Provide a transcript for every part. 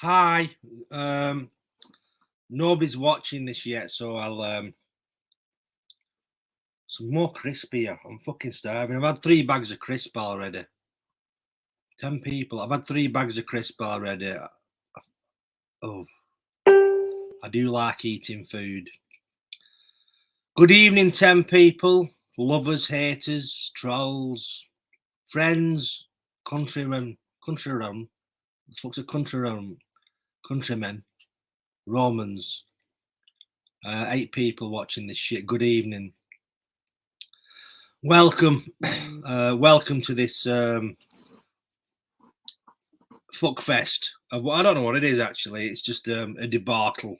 Hi. Nobody's watching this yet, so I'll some more crisp here. I'm fucking starving. I've had 3 bags of crisp already. 10 people. I've had 3 bags of crisp already. Oh, I do like eating food. Good evening, 10 people. Lovers, haters, trolls, friends, countrymen. The fuck's a countrymen? Countrymen. Romans. 8 people watching this shit. Good evening. Welcome. Welcome to this fuckfest. I don't know what it is actually. It's just a debacle.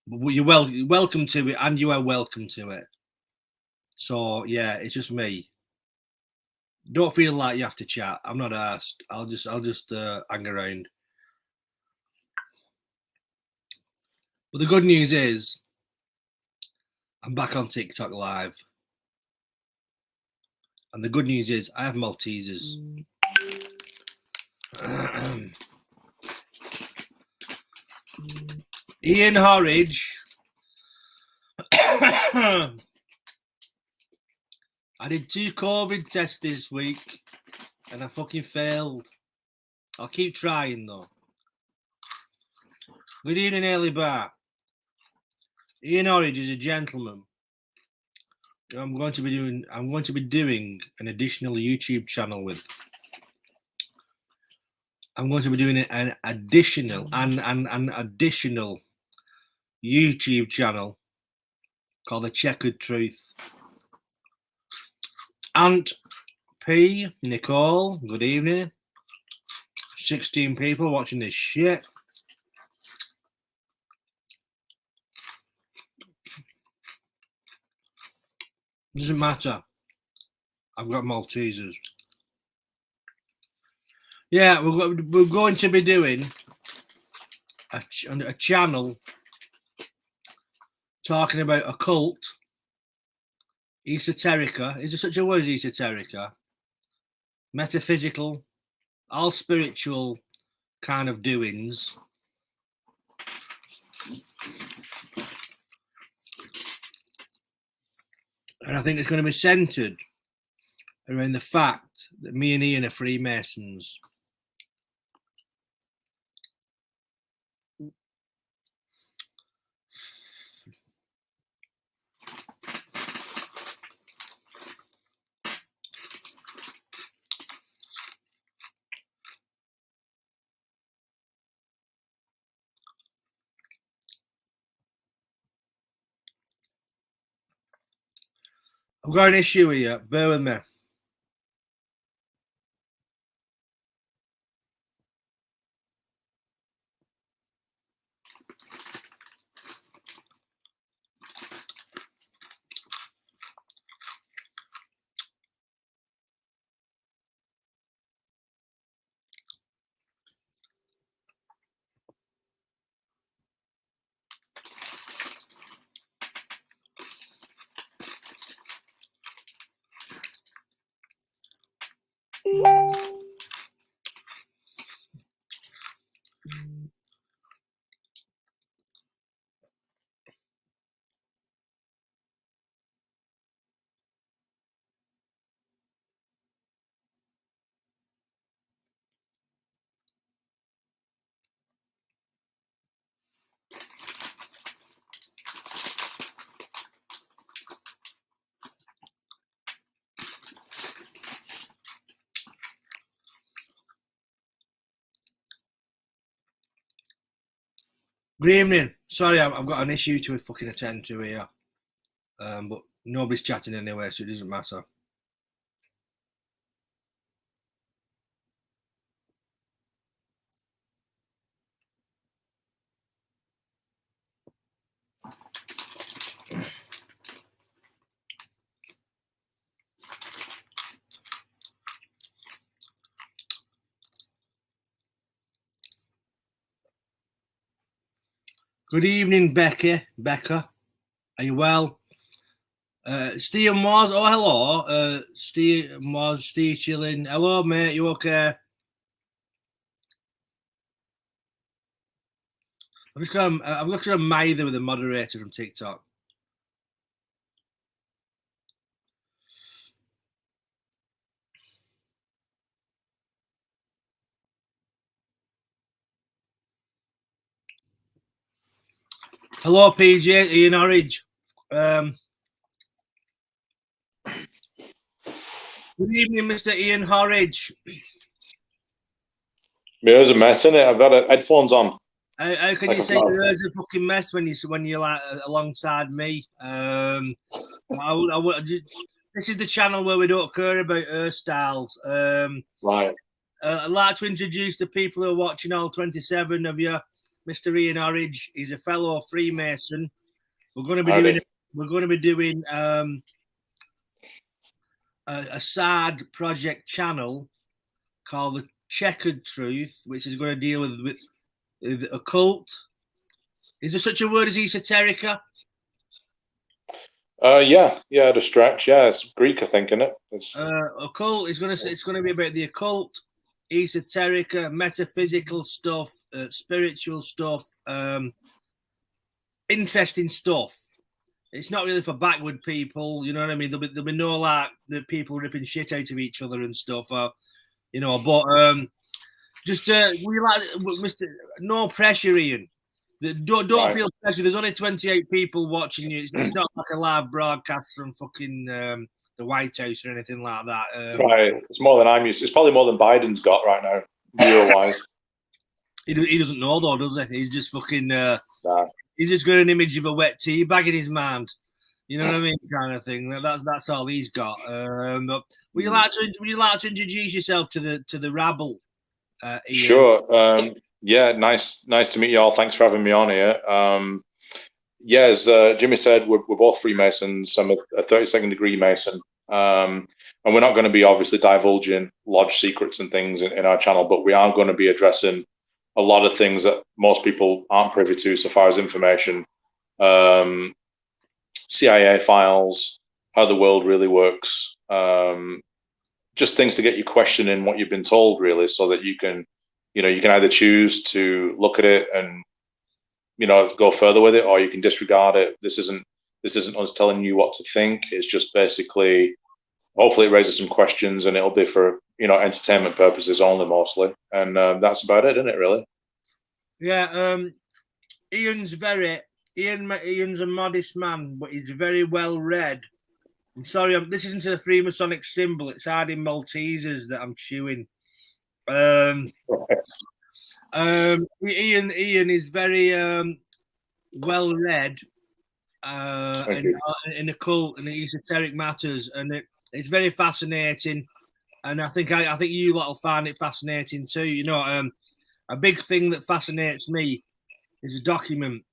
But you're welcome to it, and you are welcome to it. So yeah, it's just me. Don't feel like you have to chat. I'm not asked. I'll just hang around. But the good news is, I'm back on TikTok live, and the good news is, I have Maltesers. Ian Horridge. I did 2 COVID tests this week and I fucking failed. I'll keep trying though. Good evening, Early Bar. Ian Horridge is a gentleman. I'm going to be doing an additional YouTube channel with. I'm going to be doing an additional YouTube channel called the Checkered Truth. Aunt P, Nicole, good evening. 16 people watching this shit. Doesn't matter. I've got Maltesers. Yeah, we're going to be doing a channel talking about occult, esoterica. Is there such a word as esoterica? Metaphysical, all spiritual kind of doings. And I think it's going to be centered around the fact that me and Ian are Freemasons. I've got an issue here. Bear with me. Good evening. Sorry, I've got an issue to fucking attend to here. But nobody's chatting anyway, so it doesn't matter. Good evening, Becca. Are you well? Steve Moz. Oh, hello. Steve Moz, Steve chilling. Hello, mate. You okay? I'm just going. I'm looking at Maither with a moderator from TikTok. Hello, PJ, Ian Horridge. Good evening, Mr. Ian Horridge. My ears are messing it. I've got headphones on. How can you say your ears are a fucking mess when you're like alongside me? This is the channel where we don't care about hairstyles. Right. I'd like to introduce the people who are watching, all 27 of you. Mr. Ian Horridge. He's a fellow Freemason. We're going to be doing a side project channel called the Checkered Truth, which is going to deal with the occult. Is there such a word as esoterica? Yeah, to stretch. Yeah, it's Greek, I think, isn't it? Occult is it's going to be about the occult, esoterica, metaphysical stuff, spiritual stuff, interesting stuff. It's not really for backward people, you know what I mean? There'll be no like the people ripping shit out of each other and stuff, you know. But just we like Mr. No pressure, Ian. Don't feel pressure. There's only 28 people watching you. It's not like a live broadcast from fucking the White House or anything like that. Right. It's more than I'm used to. It's probably more than Biden's got right now, viewer-wise. He doesn't know though, does he? He's just fucking. He's just got an image of a wet tea bag in his mind. You know what I mean, kind of thing. That's all he's got. But would you like to introduce yourself to the rabble? Ian? Sure. Yeah, nice to meet you all. Thanks for having me on here. Yeah, as Jimmy said, we're both Freemasons. I'm a 32nd degree Mason. And we're not going to be obviously divulging lodge secrets and things in our channel, but we are going to be addressing a lot of things that most people aren't privy to so far as information. CIA files, how the world really works, just things to get you questioning what you've been told, really, so that you can either choose to look at it and go further with it, or you can disregard it. This isn't us telling you what to think. It's just basically, hopefully, it raises some questions, and it'll be for entertainment purposes only, mostly. And that's about it, isn't it? Really? Yeah. Ian's a modest man, but he's very well read. I'm sorry, this isn't a Freemasonic symbol. It's hiding Maltesers that I'm chewing. Ian is very well read in occult and esoteric matters, and it's very fascinating. And I think you lot will find it fascinating too. You know, a big thing that fascinates me is a document.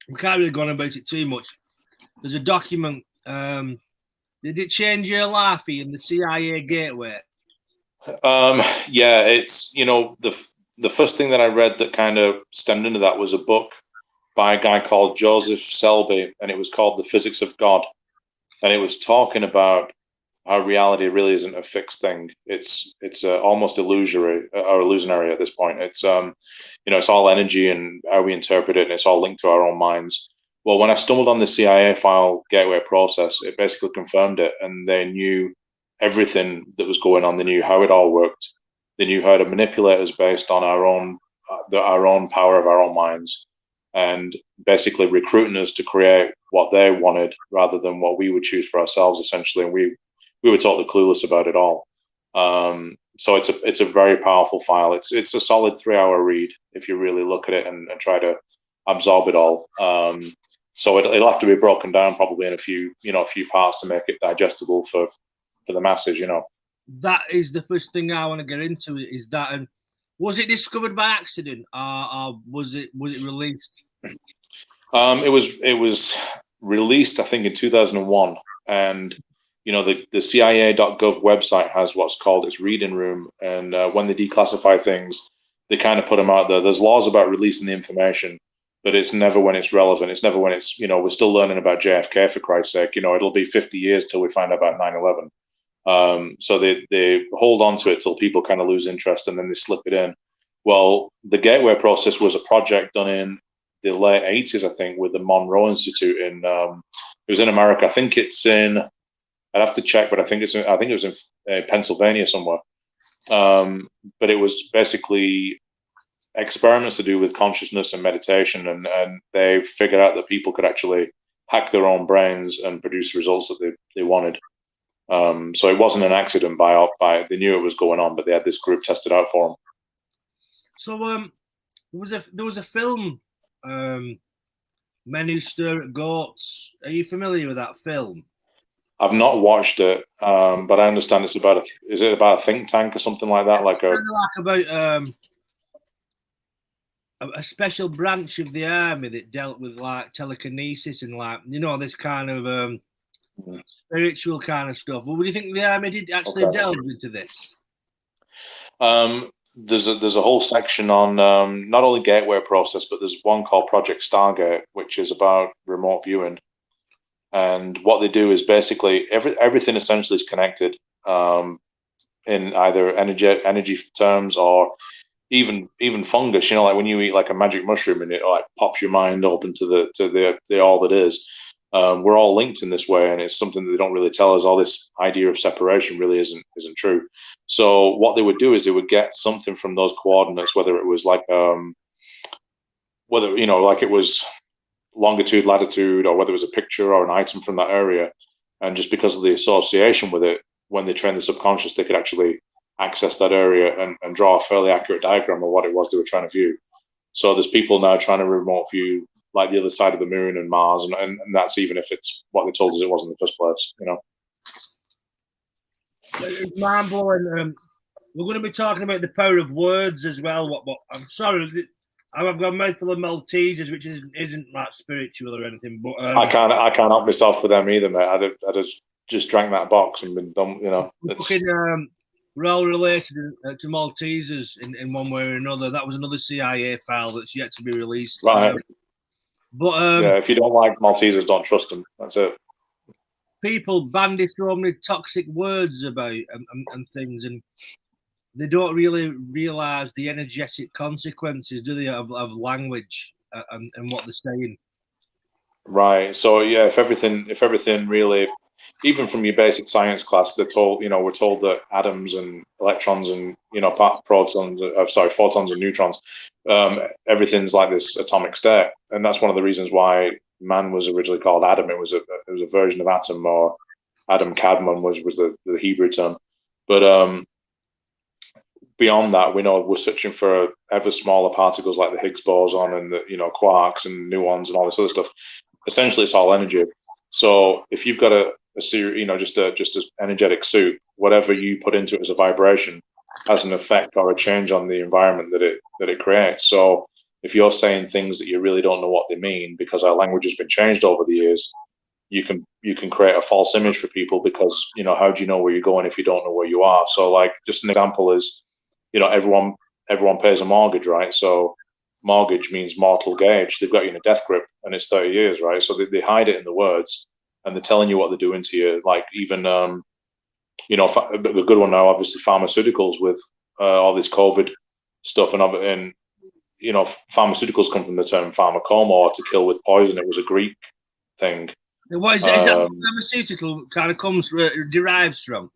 We can't really go on about it too much. There's a document. Did it change your life, Ian? The CIA Gateway. Yeah, it's the first thing that I read that kind of stemmed into that was a book by a guy called Joseph Selby, and it was called The Physics of God, and it was talking about how reality really isn't a fixed thing. It's almost illusory or illusionary at this point. It's it's all energy and how we interpret it, and it's all linked to our own minds. Well, when I stumbled on the CIA file gateway process, it basically confirmed it, and they knew everything that was going on. They knew how it all worked. They knew how to manipulate us based on our own power of our own minds, and basically recruiting us to create what they wanted rather than what we would choose for ourselves, essentially. And we were totally clueless about it all. So it's a very powerful file. It's a solid 3-hour read if you really look at it and try to absorb it all. So it'll have to be broken down probably in a few parts to make it digestible for the masses. That is the first thing I want to get into. Is that, and was it discovered by accident, or was it released? It was released, I think, in 2001, and the CIA.gov website has what's called its reading room, and when they declassify things, they kind of put them out there. There's laws about releasing the information, but it's never when it's relevant. It's never when it's we're still learning about JFK, for Christ's sake. It'll be 50 years till we find out about 9/11. So they hold on to it till people kind of lose interest, and then they slip it in. Well, the gateway process was a project done in the late 80s, I think, with the Monroe Institute in it was in America. I think it's in. I'd have to check, but I think it was in Pennsylvania somewhere. But it was basically experiments to do with consciousness and meditation, and they figured out that people could actually hack their own brains and produce the results that they wanted. So it wasn't an accident by they knew it was going on, but they had this group tested out for them. So there was a film, Men Who Stir at Goats. Are you familiar with that film? I've not watched it, but I understand it's about is it about a think tank or something like that? Like about a special branch of the army that dealt with like telekinesis and like this kind of spiritual kind of stuff. Well, would you think the army did actually delve into this? There's a whole section on not only gateway process, but there's one called Project Stargate, which is about remote viewing. And what they do is basically everything essentially is connected in either energy terms or even fungus. Like when you eat like a magic mushroom and it like pops your mind open to the all that is. We're all linked in this way, and it's something that they don't really tell us. All this idea of separation really isn't true. So what they would do is they would get something from those coordinates, whether it was like like it was longitude, latitude, or whether it was a picture or an item from that area. And just because of the association with it, when they train the subconscious, they could actually access that area and draw a fairly accurate diagram of what it was they were trying to view. So there's people now trying to remote view like the other side of the moon and Mars, and that's even if it's what they told us it was in the first place, It's mind blowing. We're going to be talking about the power of words as well. What I'm sorry, I've got a mouthful of Maltesers, which isn't like spiritual or anything. But I can't help myself with them either, mate. I just drank that box and been done. We're all related to Maltesers in one way or another. That was another CIA file that's yet to be released. Right. But if you don't like Maltesers, don't trust them. That's it. People bandy so many toxic words about and things, and they don't really realize the energetic consequences, do they, of language and what they're saying. Right. So yeah, if everything really, even from your basic science class, they're told, we're told that atoms and electrons and photons and neutrons, everything's like this atomic state, and that's one of the reasons why man was originally called Adam. It was a version of atom, or Adam Kadmon was the Hebrew term, but beyond that, we know we're searching for ever smaller particles like the Higgs boson and the quarks and muons and all this other stuff. Essentially, it's all energy. So if you've got a series, just an energetic suit, whatever you put into it as a vibration has an effect or a change on the environment that it creates. So if you're saying things that you really don't know what they mean because our language has been changed over the years, you can create a false image for people because how do you know where you're going if you don't know where you are? So like just an example is everyone pays a mortgage, right? So mortgage means mortal gauge. They've got you in a death grip and it's 30 years, right? So they hide it in the words and they're telling you what they're doing to you. Like even, the good one now, obviously pharmaceuticals with all this COVID stuff and pharmaceuticals come from the term pharmacoma, or to kill with poison. It was a Greek thing. What is that pharmaceutical kind of derives from?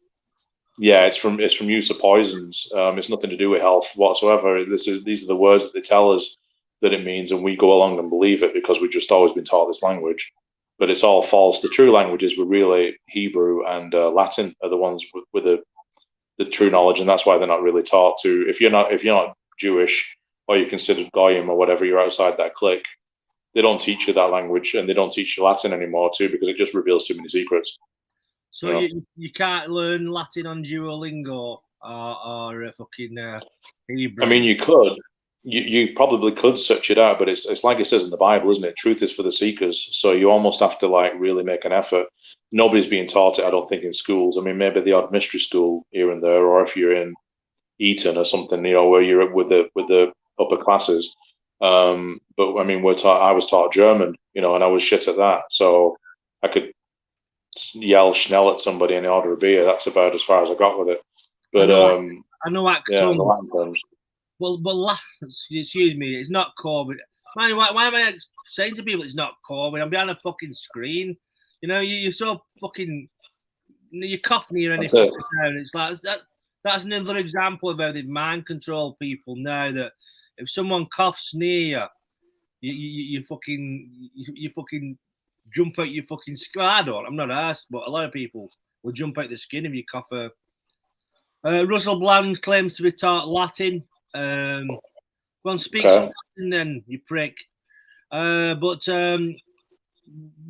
Yeah, it's from use of poisons. It's nothing to do with health whatsoever. These are the words that they tell us that it means, and we go along and believe it because we've just always been taught this language. But it's all false. The true languages were really Hebrew and Latin are the ones with the true knowledge, and that's why they're not really taught to. If you're not Jewish or you're considered goyim or whatever, you're outside that clique. They don't teach you that language, and they don't teach you Latin anymore too because it just reveals too many secrets. So you can't learn Latin on Duolingo or fucking Hebrew. I mean, you could. You probably could search it out, but it's like it says in the Bible, isn't it? Truth is for the seekers. So you almost have to like really make an effort. Nobody's being taught it, I don't think, in schools. I mean, maybe the odd mystery school here and there, or if you're in Eton or something, where you're with the upper classes. But I mean, I was taught German, and I was shit at that. So I could yell Schnell at somebody and order a beer. That's about as far as I got with it. But I know Acton. the Latin terms. Well, excuse me, it's not COVID. Man, why am I saying to people it's not COVID? I'm behind a fucking screen. You know, you're so fucking. You cough near any fucking town. It's like that. That's another example of how they mind control people now. That if someone coughs near you, you fucking jump out your fucking skin. I don't. I'm not asked, but a lot of people will jump out the skin if you cough. Russell Bland claims to be taught Latin. Go and speak some Latin, then you prick. But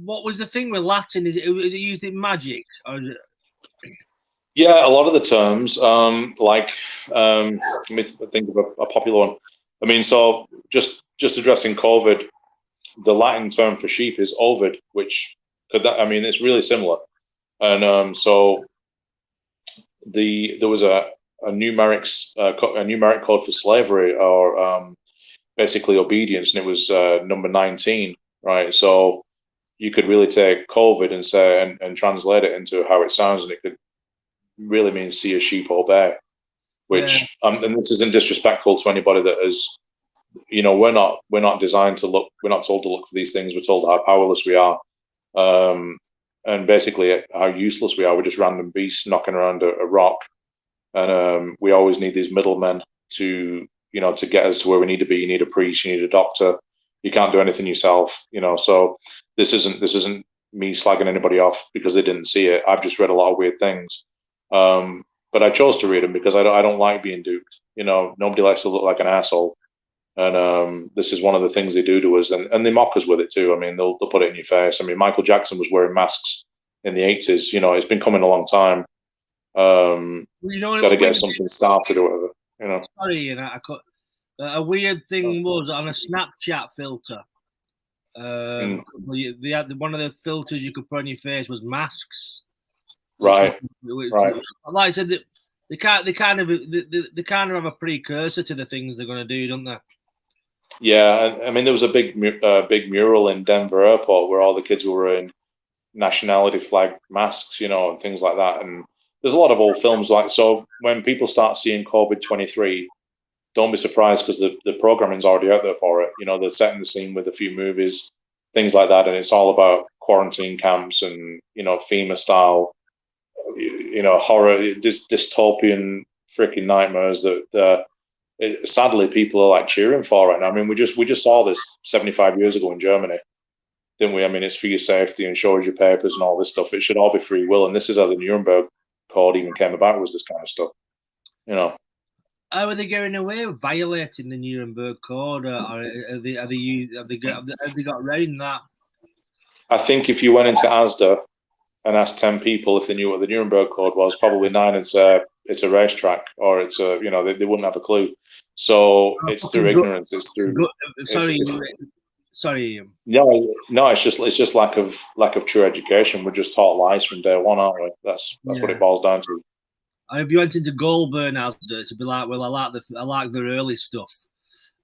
what was the thing with Latin? Is it used in magic, or is it? Yeah, a lot of the terms, let me think of a popular one. I mean, so just addressing COVID, the Latin term for sheep is ovid, which it's really similar. And so there was a numeric code for slavery, or basically obedience, and it was number 19, right? So you could really take COVID and say and translate it into how it sounds, and it could really mean see a sheep obey. Which and this isn't disrespectful to anybody that is, we're not designed to look. We're not told to look for these things. We're told how powerless we are, and basically how useless we are. We're just random beasts knocking around a rock, and we always need these middlemen to get us to where we need to be. You need a priest. You need a doctor. You can't do anything yourself. So this isn't me slagging anybody off because they didn't see it. I've just read a lot of weird things. But I chose to read them because I don't like being duped. Nobody likes to look like an asshole, and this is one of the things they do to us, and they mock us with it too. I mean, they'll put it in your face. I mean, Michael Jackson was wearing masks in the 80s. It's been coming a long time. Got to get something started or whatever. Sorry, a weird thing was on a Snapchat filter. They had one of the filters you could put on your face was masks. Right. Like I said, they kind of have a precursor to the things they're going to do, don't they? Yeah, I mean, there was a big mural in Denver Airport where all the kids were wearing nationality flag masks, and things like that. And there's a lot of old films so. When people start seeing COVID-23, don't be surprised because the programming's already out there for it. They're setting the scene with a few movies, things like that, and it's all about quarantine camps and FEMA style. Horror, dystopian freaking nightmares that sadly people are like cheering for right now. I mean, we just saw this 75 years ago in Germany, didn't we? I mean, it's for your safety and shows your papers and all this stuff. It should all be free will, and this is how the Nuremberg Code even came about, was this kind of stuff. How are they going away with violating the Nuremberg Code, or have they got around that? I think if you went into Asda and asked 10 people if they knew what the Nuremberg Code was, probably 9 would say it's a racetrack, or it's a, they wouldn't have a clue. So it's through ignorance. It's through. Sorry. No, it's just lack of true education. We're just taught lies from day one, aren't we? That's what it boils down to. If you went into Goldburn Asda, to be like, well, I like their early stuff.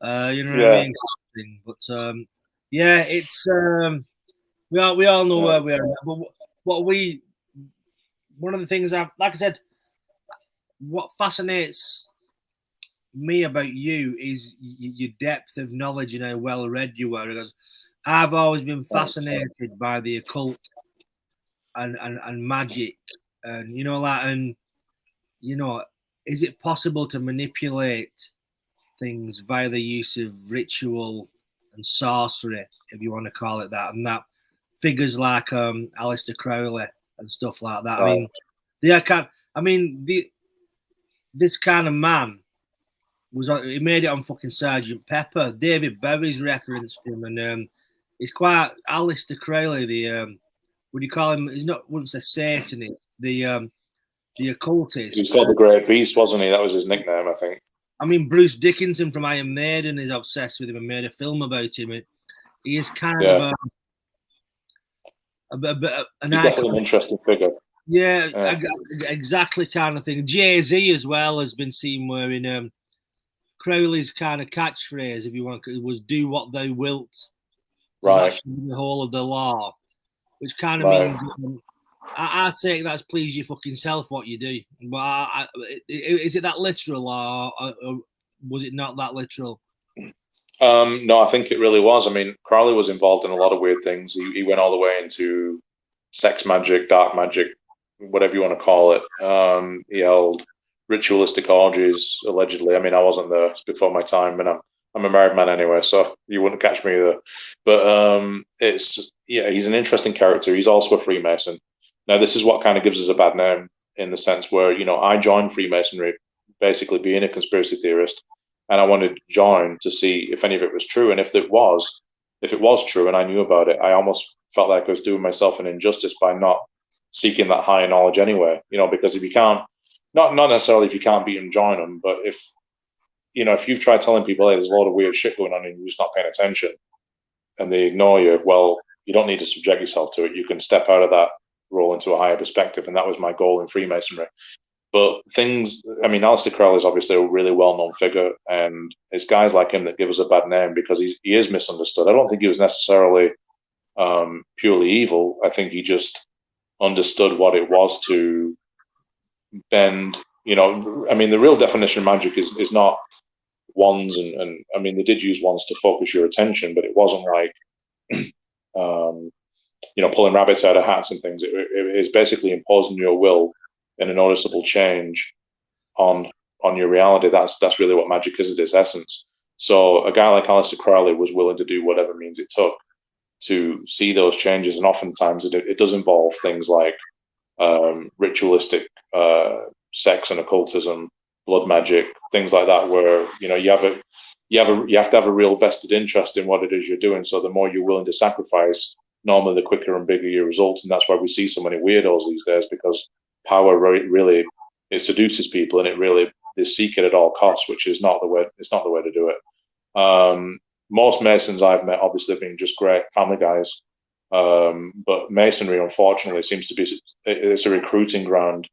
I mean? But it's we all know where we are. But one of the things like I said, what fascinates me about you is your depth of knowledge and how well read you are. Because I've always been fascinated by the occult and magic, and is it possible to manipulate things via the use of ritual and sorcery, if you want to call it that, and that figures like Aleister Crowley and stuff like that. Right. This kind of man he made it on fucking Sergeant Pepper. David Bowie's referenced him, and he's quite Aleister Crowley. Would you call him? Wouldn't say Satanist. The occultist. He was called the Great Beast, wasn't he? That was his nickname, I think. I mean, Bruce Dickinson from Iron Maiden is obsessed with him and made a film about him. He is kind of he's definitely an interesting figure. Yeah, exactly, kind of thing. Jay-Z as well has been seen wearing Crowley's kind of catchphrase, if you want, was "Do what thou wilt." Right. The whole of the law, which kind of means I take that's please your fucking self what you do. But is it that literal, or was it not that literal? No, I think it really was. I mean, Crowley was involved in a lot of weird things. He went all the way into sex magic, dark magic, whatever you want to call it. He held ritualistic orgies, allegedly. I mean, I wasn't there, it's before my time, and I'm a married man anyway, so you wouldn't catch me either. But he's an interesting character. He's also a Freemason. Now, this is what kind of gives us a bad name in the sense where, I joined Freemasonry basically being a conspiracy theorist, and I wanted to join to see if any of it was true. And if it was true and I knew about it, I almost felt like I was doing myself an injustice by not seeking that higher knowledge anyway. Because if you can't, not necessarily if you can't beat them, join them, but if you've tried telling people, hey, there's a lot of weird shit going on and you're just not paying attention and they ignore you, well, you don't need to subject yourself to it. You can step out of that role into a higher perspective. And that was my goal in Freemasonry. But Aleister Crowley is obviously a really well-known figure, and it's guys like him that give us a bad name because he is misunderstood. I don't think he was necessarily purely evil. I think he just understood what it was to bend. The real definition of magic is not wands, and they did use wands to focus your attention, but it wasn't like pulling rabbits out of hats and things. It is basically imposing your will in a noticeable change on your reality. That's really what magic is at its essence. So a guy like Aleister Crowley was willing to do whatever means it took to see those changes, and oftentimes it does involve things like ritualistic sex and occultism, blood magic, things like that, where you have to have a real vested interest in what it is you're doing. So the more you're willing to sacrifice, normally the quicker and bigger your results, and that's why we see so many weirdos these days, because power really it seduces people, and they seek it at all costs, which is not the way. It's not the way to do it. Most Masons I've met obviously have been just great family guys, but Masonry, unfortunately, seems to be it's a recruiting ground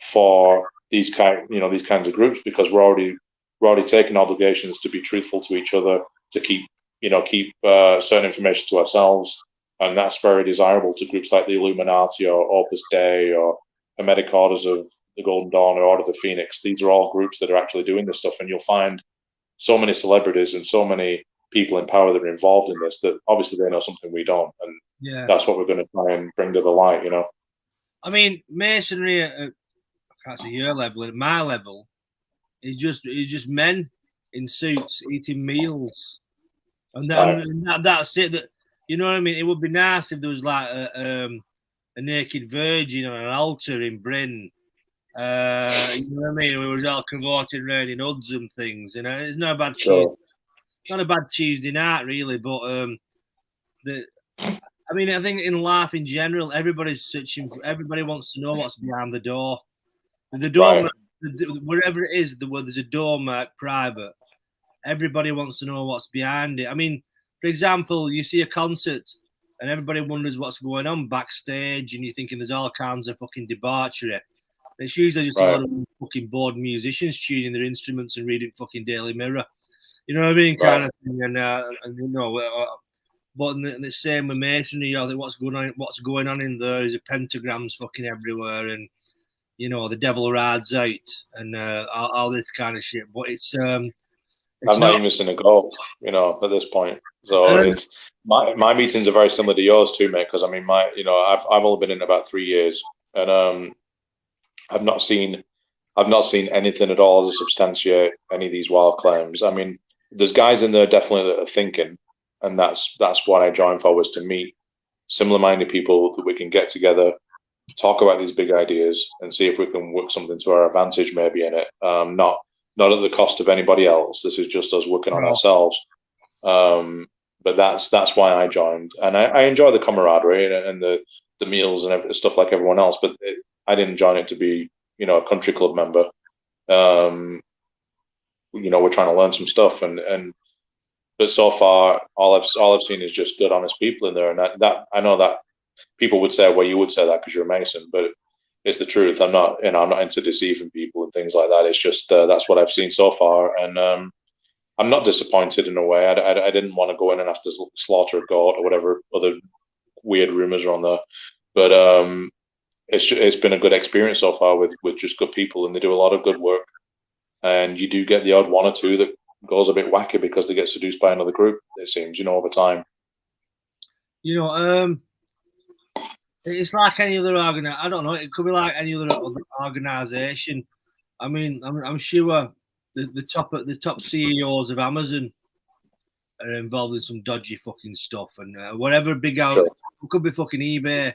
for these kinds of groups, because we're already taking obligations to be truthful to each other, to keep certain information to ourselves, and that's very desirable to groups like the Illuminati or Opus Dei or Hermetic Orders of the Golden Dawn or Order of the Phoenix. These are all groups that are actually doing this stuff, and you'll find so many celebrities and so many people in power that are involved in this that obviously they know something we don't, and that's what we're going to try and bring to the light. I mean, Masonry at I can't say your level, at my level, is just men in suits eating meals, and that's it. That, you know what I mean? It would be nice if there was like a naked virgin on an altar in Britain. You know what I mean? We were all cavorting around in hoods and things. It's not a bad not a bad Tuesday night, really. But I think in life in general, everybody's searching. Everybody wants to know what's behind the door. The door, wherever it is, where there's a door marked private, everybody wants to know what's behind it. I mean, for example, you see a concert and everybody wonders what's going on backstage, and you're thinking there's all kinds of fucking debauchery. It's usually just a lot of fucking bored musicians tuning their instruments and reading fucking Daily Mirror. You know what I mean? Kind of thing. But in the same with Masonry, I think what's going on in there is a pentagrams fucking everywhere, and the devil rides out, and all this kind of shit. But it's I'm not even missing a goal, at this point. So it's my meetings are very similar to yours too, mate. Because I've only been in about 3 years, and I've not seen anything at all to substantiate any of these wild claims. I mean, there's guys in there definitely that are thinking, and that's what I joined for, was to meet similar-minded people that we can get together, talk about these big ideas, and see if we can work something to our advantage maybe in it. Not at the cost of anybody else. This is just us working on ourselves. But that's why I joined, and I enjoy the camaraderie and the meals and stuff like everyone else. But I didn't join it to be a country club member. We're trying to learn some stuff, but so far all I've seen is just good, honest people in there, and that I know that people would say, well, you would say that because you're a Mason, but it's the truth. I'm not into deceiving people and things like that. It's just that's what I've seen so far, and I'm not disappointed in a way. I didn't want to go in and have to slaughter a goat or whatever other weird rumors are on there, but it's been a good experience so far with just good people, and they do a lot of good work, and you do get the odd one or two that goes a bit wacky because they get seduced by another group. It seems, over time. It's like any other I don't know. It could be like any other organization. I mean, I'm sure the top CEOs of Amazon are involved in some dodgy fucking stuff, and whatever big out, Sure. it could be fucking eBay.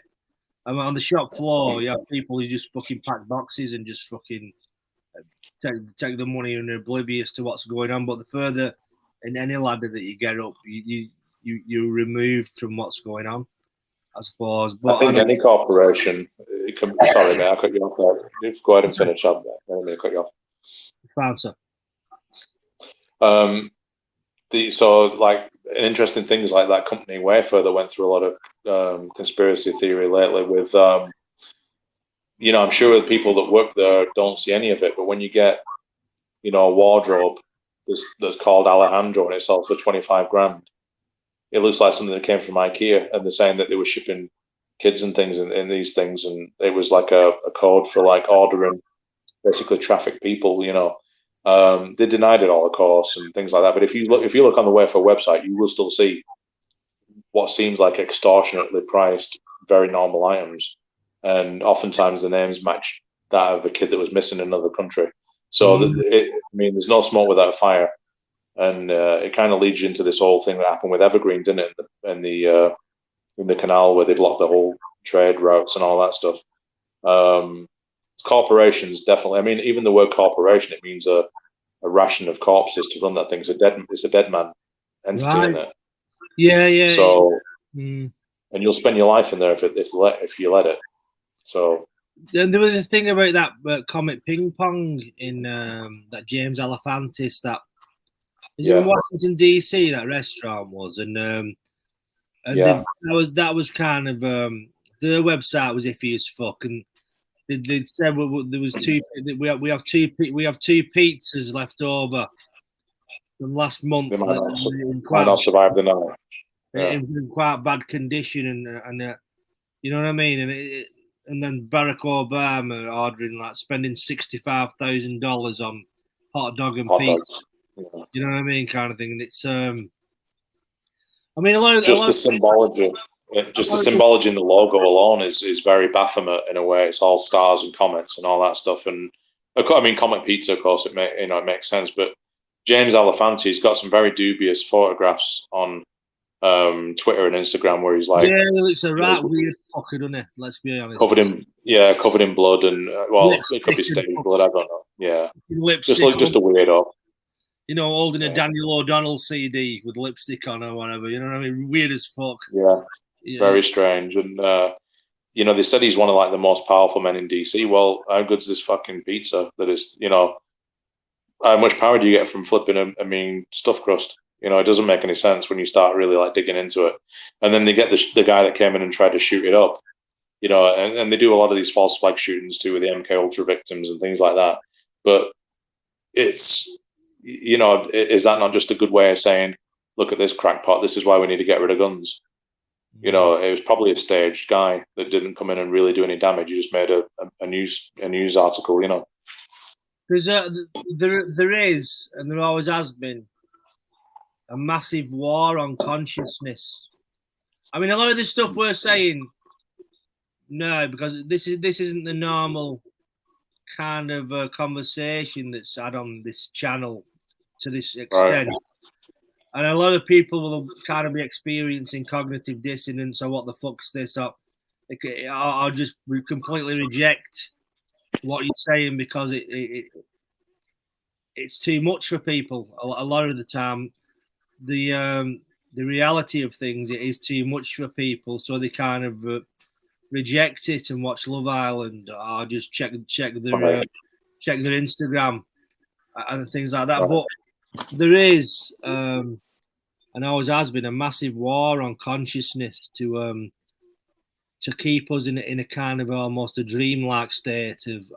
I mean, on the shop floor, you have people who just fucking pack boxes and just fucking take the money and are oblivious to what's going on. But the further in any ladder that you get up, you're removed from what's going on, I suppose. But I think any corporation, sorry, mate, I cut you off there. Just go ahead and finish up there. Let me cut you off. Answer. So like an interesting thing is like that company Wayfair that went through a lot of conspiracy theory lately with, I'm sure the people that work there don't see any of it, but when you get, a wardrobe that's called Alejandro and it sells for 25 grand, it looks like something that came from IKEA, and they're saying that they were shipping kids and things in these things, and it was like a code for like ordering basically trafficked people, They denied it all, of course, and things like that. But if you look on the Wayfair website, you will still see what seems like extortionately priced, very normal items, and oftentimes the names match that of a kid that was missing in another country. So, there's no smoke without fire, and it kind of leads you into this whole thing that happened with Evergreen, didn't it? In the canal where they blocked the whole trade routes and all that stuff. Corporations definitely. I mean, even the word corporation, it means a ration of corpses to run that thing. It's a dead man entity, Right. isn't it? Yeah. So, and you'll spend your life in there if you let it. So. And there was a thing about that Comet Ping Pong in that James Alefantis that is in Washington DC. That restaurant was, and that was kind of their website was iffy as fuck, and they said there was we have two pizzas left over from last month. They might not survive the night. In quite bad condition, and you know what I mean, and then Barack Obama ordering spending $65,000 on hot dog and pizza. Yeah. You know what I mean, kind of thing. And it's I mean, the symbology. Just the symbology in the logo alone is very Baphomet in a way. It's all stars and comets and all that stuff. And I mean, Comet Pizza, of course, it makes sense. But James Alefanti's got some very dubious photographs on Twitter and Instagram where he's like, he looks a weird fucker, doesn't he? Let's be honest. Covered in blood and it could be staged blood. I don't know. Yeah, just a weirdo. Holding a Daniel O'Donnell CD with lipstick on or whatever. You know what I mean? Weird as fuck. Yeah. Very strange. And, they said he's one of the most powerful men in DC. Well, how good's this fucking pizza that is, how much power do you get from flipping a stuffed crust? It doesn't make any sense when you start really digging into it. And then they get the guy that came in and tried to shoot it up, and they do a lot of these false flag shootings too with the MK Ultra victims and things like that. But it's, is that not just a good way of saying, look at this crackpot, this is why we need to get rid of guns? It was probably a staged guy that didn't come in and really do any damage. He just made a news article, Because there is, and there always has been, a massive war on consciousness. I mean, a lot of this stuff we're saying, no, because this isn't the normal kind of conversation that's had on this channel to this extent. Right. And a lot of people will kind of be experiencing cognitive dissonance or what the fuck's this up. I'll just completely reject what you're saying because it's too much for people. A lot of the time, the reality of things, it is too much for people, so they kind of reject it and watch Love Island or just check their Instagram and things like that. But there is, and always has been, a massive war on consciousness to keep us in a kind of almost a dreamlike state of,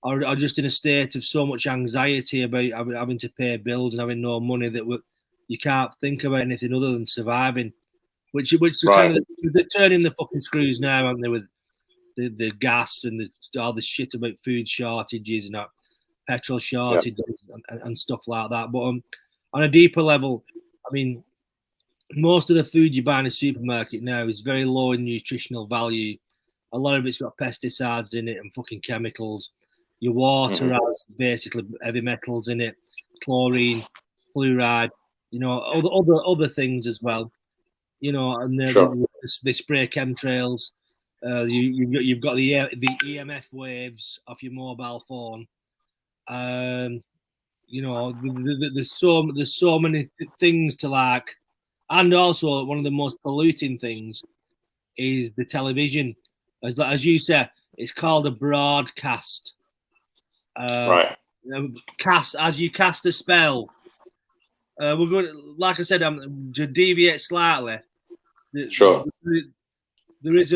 or just in a state of so much anxiety about having to pay bills and having no money that you can't think about anything other than surviving. Which kind of, they're turning the fucking screws now, aren't they, with the gas and all this shit about food shortages and that. petrol shortages and stuff like that. But on a deeper level, I mean, most of the food you buy in a supermarket now is very low in nutritional value. A lot of it's got pesticides in it and fucking chemicals. Your water has basically heavy metals in it, chlorine, fluoride, you know, other things as well. You know, and they spray chemtrails. You've got the EMF waves off your mobile phone. You know, there's so many things to like, and also one of the most polluting things is the television. As you said, it's called a broadcast. Right. Cast as you cast a spell. We're going, like I said, to deviate slightly. Sure. There is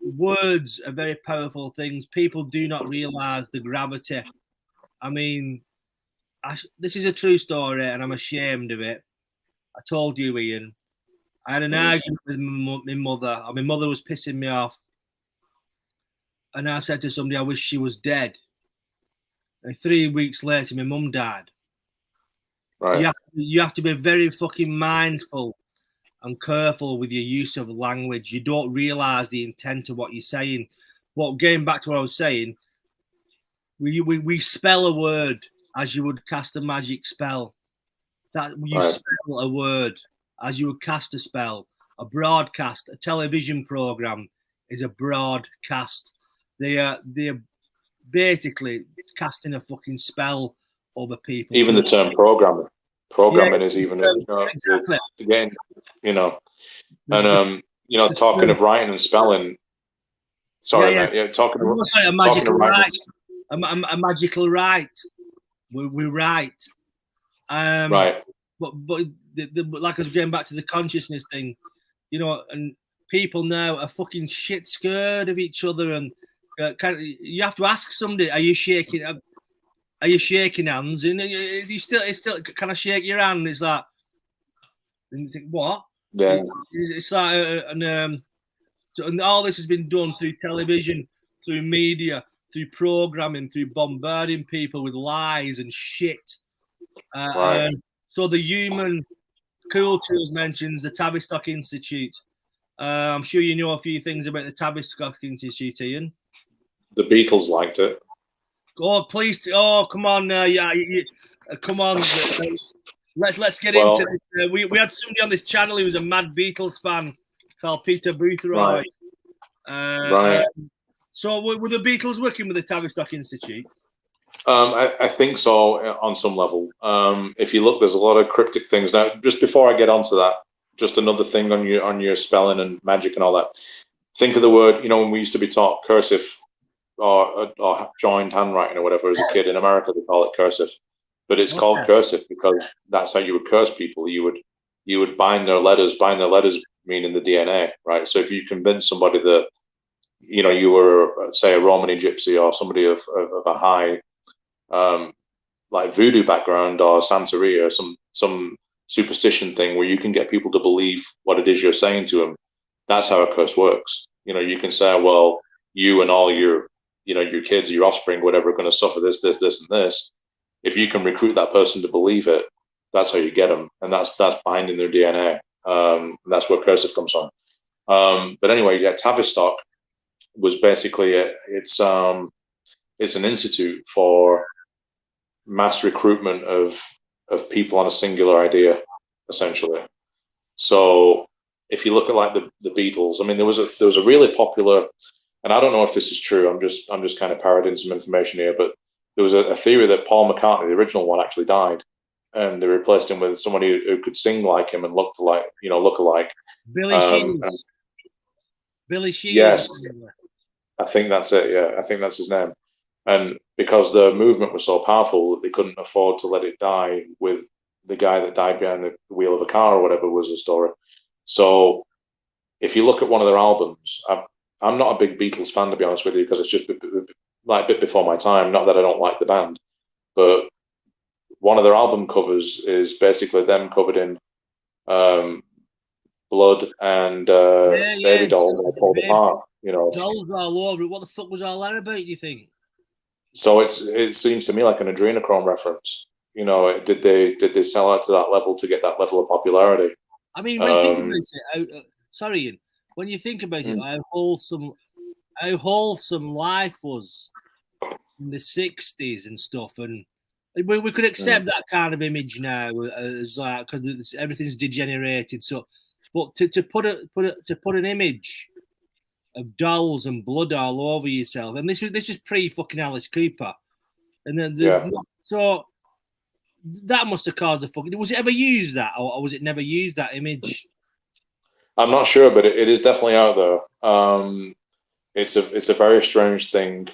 words are very powerful things. People do not realise the gravity. I mean, this is a true story, and I'm ashamed of it. I told you, Ian. I had an argument with my mother. My mother was pissing me off, and I said to somebody, "I wish she was dead." And 3 weeks later, my mum died. Right. You have to be very fucking mindful and careful with your use of language. You don't realise the intent of what you're saying. But getting back to what I was saying, we spell a word as you would cast a magic spell. That you spell a word as you would cast a spell. A broadcast, a television program is a broadcast. They're basically casting a fucking spell over people. Even the term programming is even exactly. Again, you know, and you know, talking of writing and spelling. Sorry, mate. Talking a magical right. A magical right. We write. Right. But like I was getting back to the consciousness thing, you know, and people now are fucking shit scared of each other, and you have to ask somebody, are you shaking hands? And you still can I shake your hand? It's like, and you think, what? Yeah. It's like, and all this has been done through television, through media, through programming, through bombarding people with lies and shit. So the Human Cool Tools mentions the Tavistock Institute. I'm sure you know a few things about the Tavistock Institute, Ian. The Beatles liked it. Oh, please! Oh, come on! Come on! Let's get into this. We had somebody on this channel who was a mad Beatles fan called Peter Boothroyd. Right. So were the Beatles working with the Tavistock Institute? I think so on some level. If you look, there's a lot of cryptic things. Now, just before I get onto that, just another thing on your spelling and magic and all that. Think of the word, you know, when we used to be taught cursive or joined handwriting or whatever as a kid. In America, they call it cursive, but it's called cursive because that's how you would curse people. You would bind their letters meaning the DNA, right? So if you convince somebody that, you know, you were, say, a Romani gypsy or somebody of a high like voodoo background or Santeria or some superstition thing where you can get people to believe what it is you're saying to them. That's how a curse works. You know, you can say, well, you and all your, you know, your kids, your offspring, whatever, are going to suffer this, this, this, and this. If you can recruit that person to believe it, that's how you get them, and that's binding their DNA. And that's where cursive comes from. But anyway, yeah, Tavistock was basically it's an institute for mass recruitment of people on a singular idea, essentially. So if you look at like the Beatles, I mean, there was a really popular, and I don't know if this is true. I'm just kind of parroting some information here, but there was a theory that Paul McCartney, the original one, actually died, and they replaced him with somebody who could sing like him and look alike. Billy Shears. Billy Shears. Yes, I think that's it. Yeah, I think that's his name. And because the movement was so powerful that they couldn't afford to let it die with the guy that died behind the wheel of a car or whatever was the story. So if you look at one of their albums, I'm not a big Beatles fan, to be honest with you, because it's just like a bit before my time. Not that I don't like the band, but one of their album covers is basically them covered in blood and baby doll and they pulled apart. You know, dolls all over it. What the fuck was all that about, you think? So it seems to me like an adrenochrome reference. You know, did they sell out to that level to get that level of popularity? I mean, when you think about Um, it, sorry, Ian, when you think about it, mm, how wholesome life was in the '60s and stuff, and we could mm, accept that kind of image now as like because everything's degenerated. So, but to put an image of dolls and blood all over yourself, and this is pre fucking Alice Cooper, and then yeah, so that must have caused a fucking. Was it ever used that, or was it never used that image? I'm not sure, but it is definitely out there. It's a very strange thing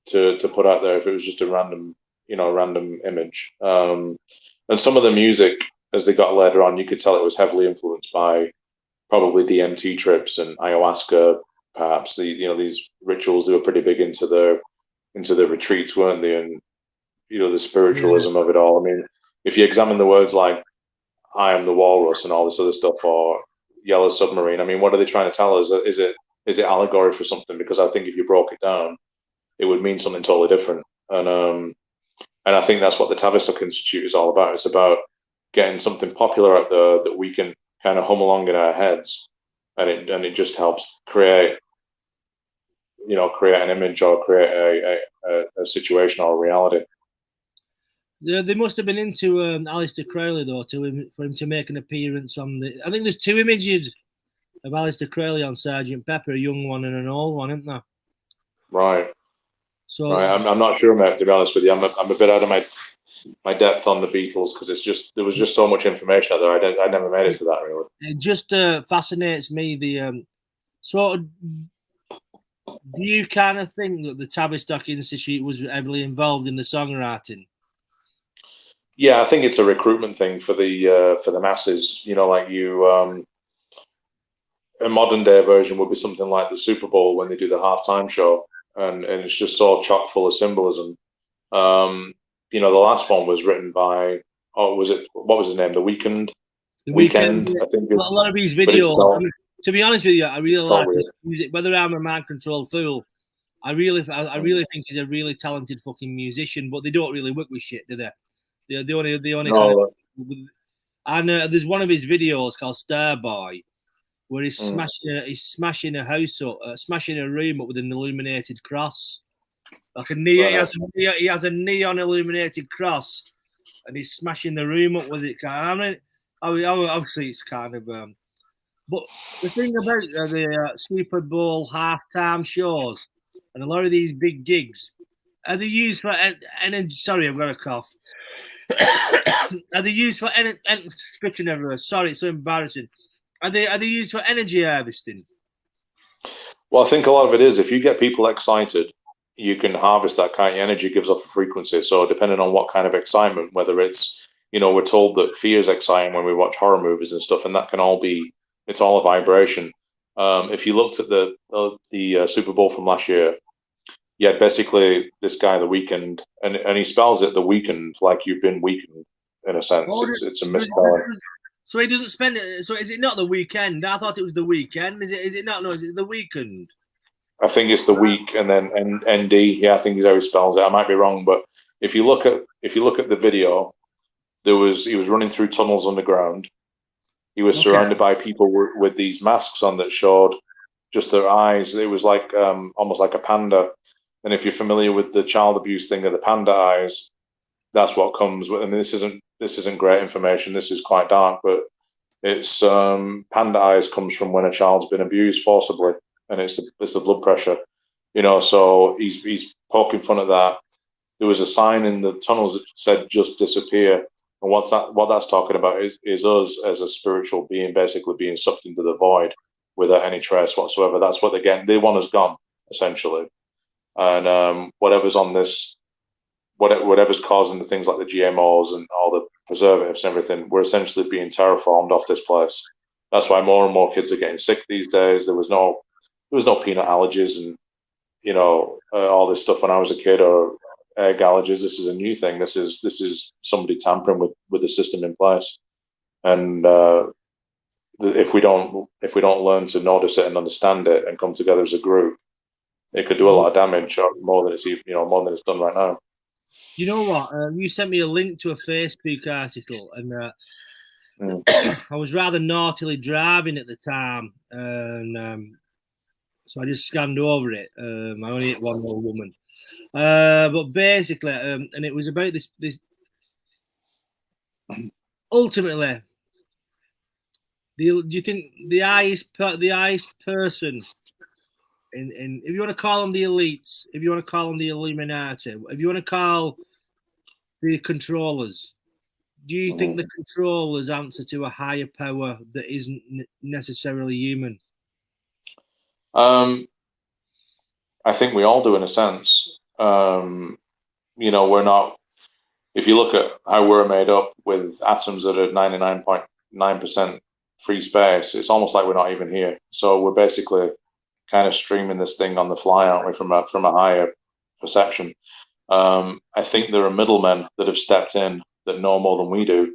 to put out there if it was just a random image. And some of the music, as they got later on, you could tell it was heavily influenced by probably DMT trips and ayahuasca, perhaps these rituals. They were pretty big into the retreats, weren't they? And the Yeah. spiritualism of it all. I mean, if you examine the words like "I am the walrus" and all this other stuff, or "Yellow Submarine," I mean, what are they trying to tell us? Is it allegory for something? Because I think if you broke it down, it would mean something totally different. And I think that's what the Tavistock Institute is all about. It's about getting something popular out there that we can kind of hum along in our heads, and it just helps create an image or create a situation or a reality. Yeah, they must have been into Alistair Crowley though for him to make an appearance on the. I think there's two images of Alistair Crowley on Sergeant Pepper, a young one and an old one, isn't there? Right, right. So I'm not sure, mate. To be honest with you, I'm a bit out of my depth on the Beatles because there was just so much information out there. I never made it to that really. it just fascinates me. So do you kind of think that the Tavistock Institute was heavily involved in the songwriting? Yeah, I think it's a recruitment thing for the masses. Like a modern day version would be something like the Super Bowl when they do the halftime show, and it's just so chock full of symbolism. The last one was written by, what was his name? The Weekend. The weekend, Weekend, I think. a lot of these But it's videos. I spelled mean, to be honest with you, I it's really spelled like weird. his music. Whether I'm a mind controlled fool, I really think he's a really talented fucking musician. But they don't really work with shit, do they? They only kind No, of. And there's one of his videos called Starboy, where mm, he's smashing a house up, smashing a room up with an illuminated cross. Like right. he has a neon illuminated cross, and he's smashing the room up with it. I mean, obviously it's kind of. But the thing about the Super Bowl halftime shows and a lot of these big gigs, are they used for? And sorry, I've got a cough. Are they used for? Speaking of, sorry, it's so embarrassing. Are they used for energy harvesting? Well, I think a lot of it is if you get people excited, you can harvest that kind of energy gives off a frequency. So depending on what kind of excitement, whether we're told that fear is exciting when we watch horror movies and stuff, and that can all be, it's all a vibration. If you looked at the Super Bowl from last year, you had basically this guy, The Weekend, and he spells it The Weekend like you've been weakened in a sense. Oh, It's a misspelling. so he doesn't spend it. So is it not the weekend? I thought it was the weekend. Is it not? No, is it the weekend? I think it's the week and then ND. Yeah, I think he's how he spells it. I might be wrong, but if you look at the video, he was running through tunnels underground. He was Okay. surrounded by people with these masks on that showed just their eyes. It was like almost like a panda. And if you're familiar with the child abuse thing of the panda eyes, that's what comes with. I mean, this isn't great information. This is quite dark, but it's panda eyes comes from when a child's been abused forcibly, and it's the blood pressure. So he's poking fun at that. There was a sign in the tunnels that said "just disappear," and what that's talking about is us as a spiritual being basically being sucked into the void without any trace whatsoever. That's what they want us gone essentially, and whatever's on this, whatever's causing the things like the GMOs and all the preservatives and everything, we're essentially being terraformed off this place. That's why more and more kids are getting sick these days. There was no peanut allergies and all this stuff when I was a kid, or egg allergies. This is a new thing. This is somebody tampering with the system in place, and if we don't learn to notice it and understand it and come together as a group, it could do a lot of damage, or more than it's done right now. You know what? You sent me a link to a Facebook article, and I was rather naughtily driving at the time, and so I just scanned over it. I only hit one old woman, but basically, and it was about this. Ultimately, do you think the highest person in if you want to call them the elites, if you want to call them the Illuminati, if you want to call the controllers, do you think the controllers answer to a higher power that isn't necessarily human? I think we all do in a sense. We're not. If you look at how we're made up with atoms that are 99.9% free space, it's almost like we're not even here. So we're basically kind of streaming this thing on the fly, aren't we, from a higher perception? I think there are middlemen that have stepped in that know more than we do,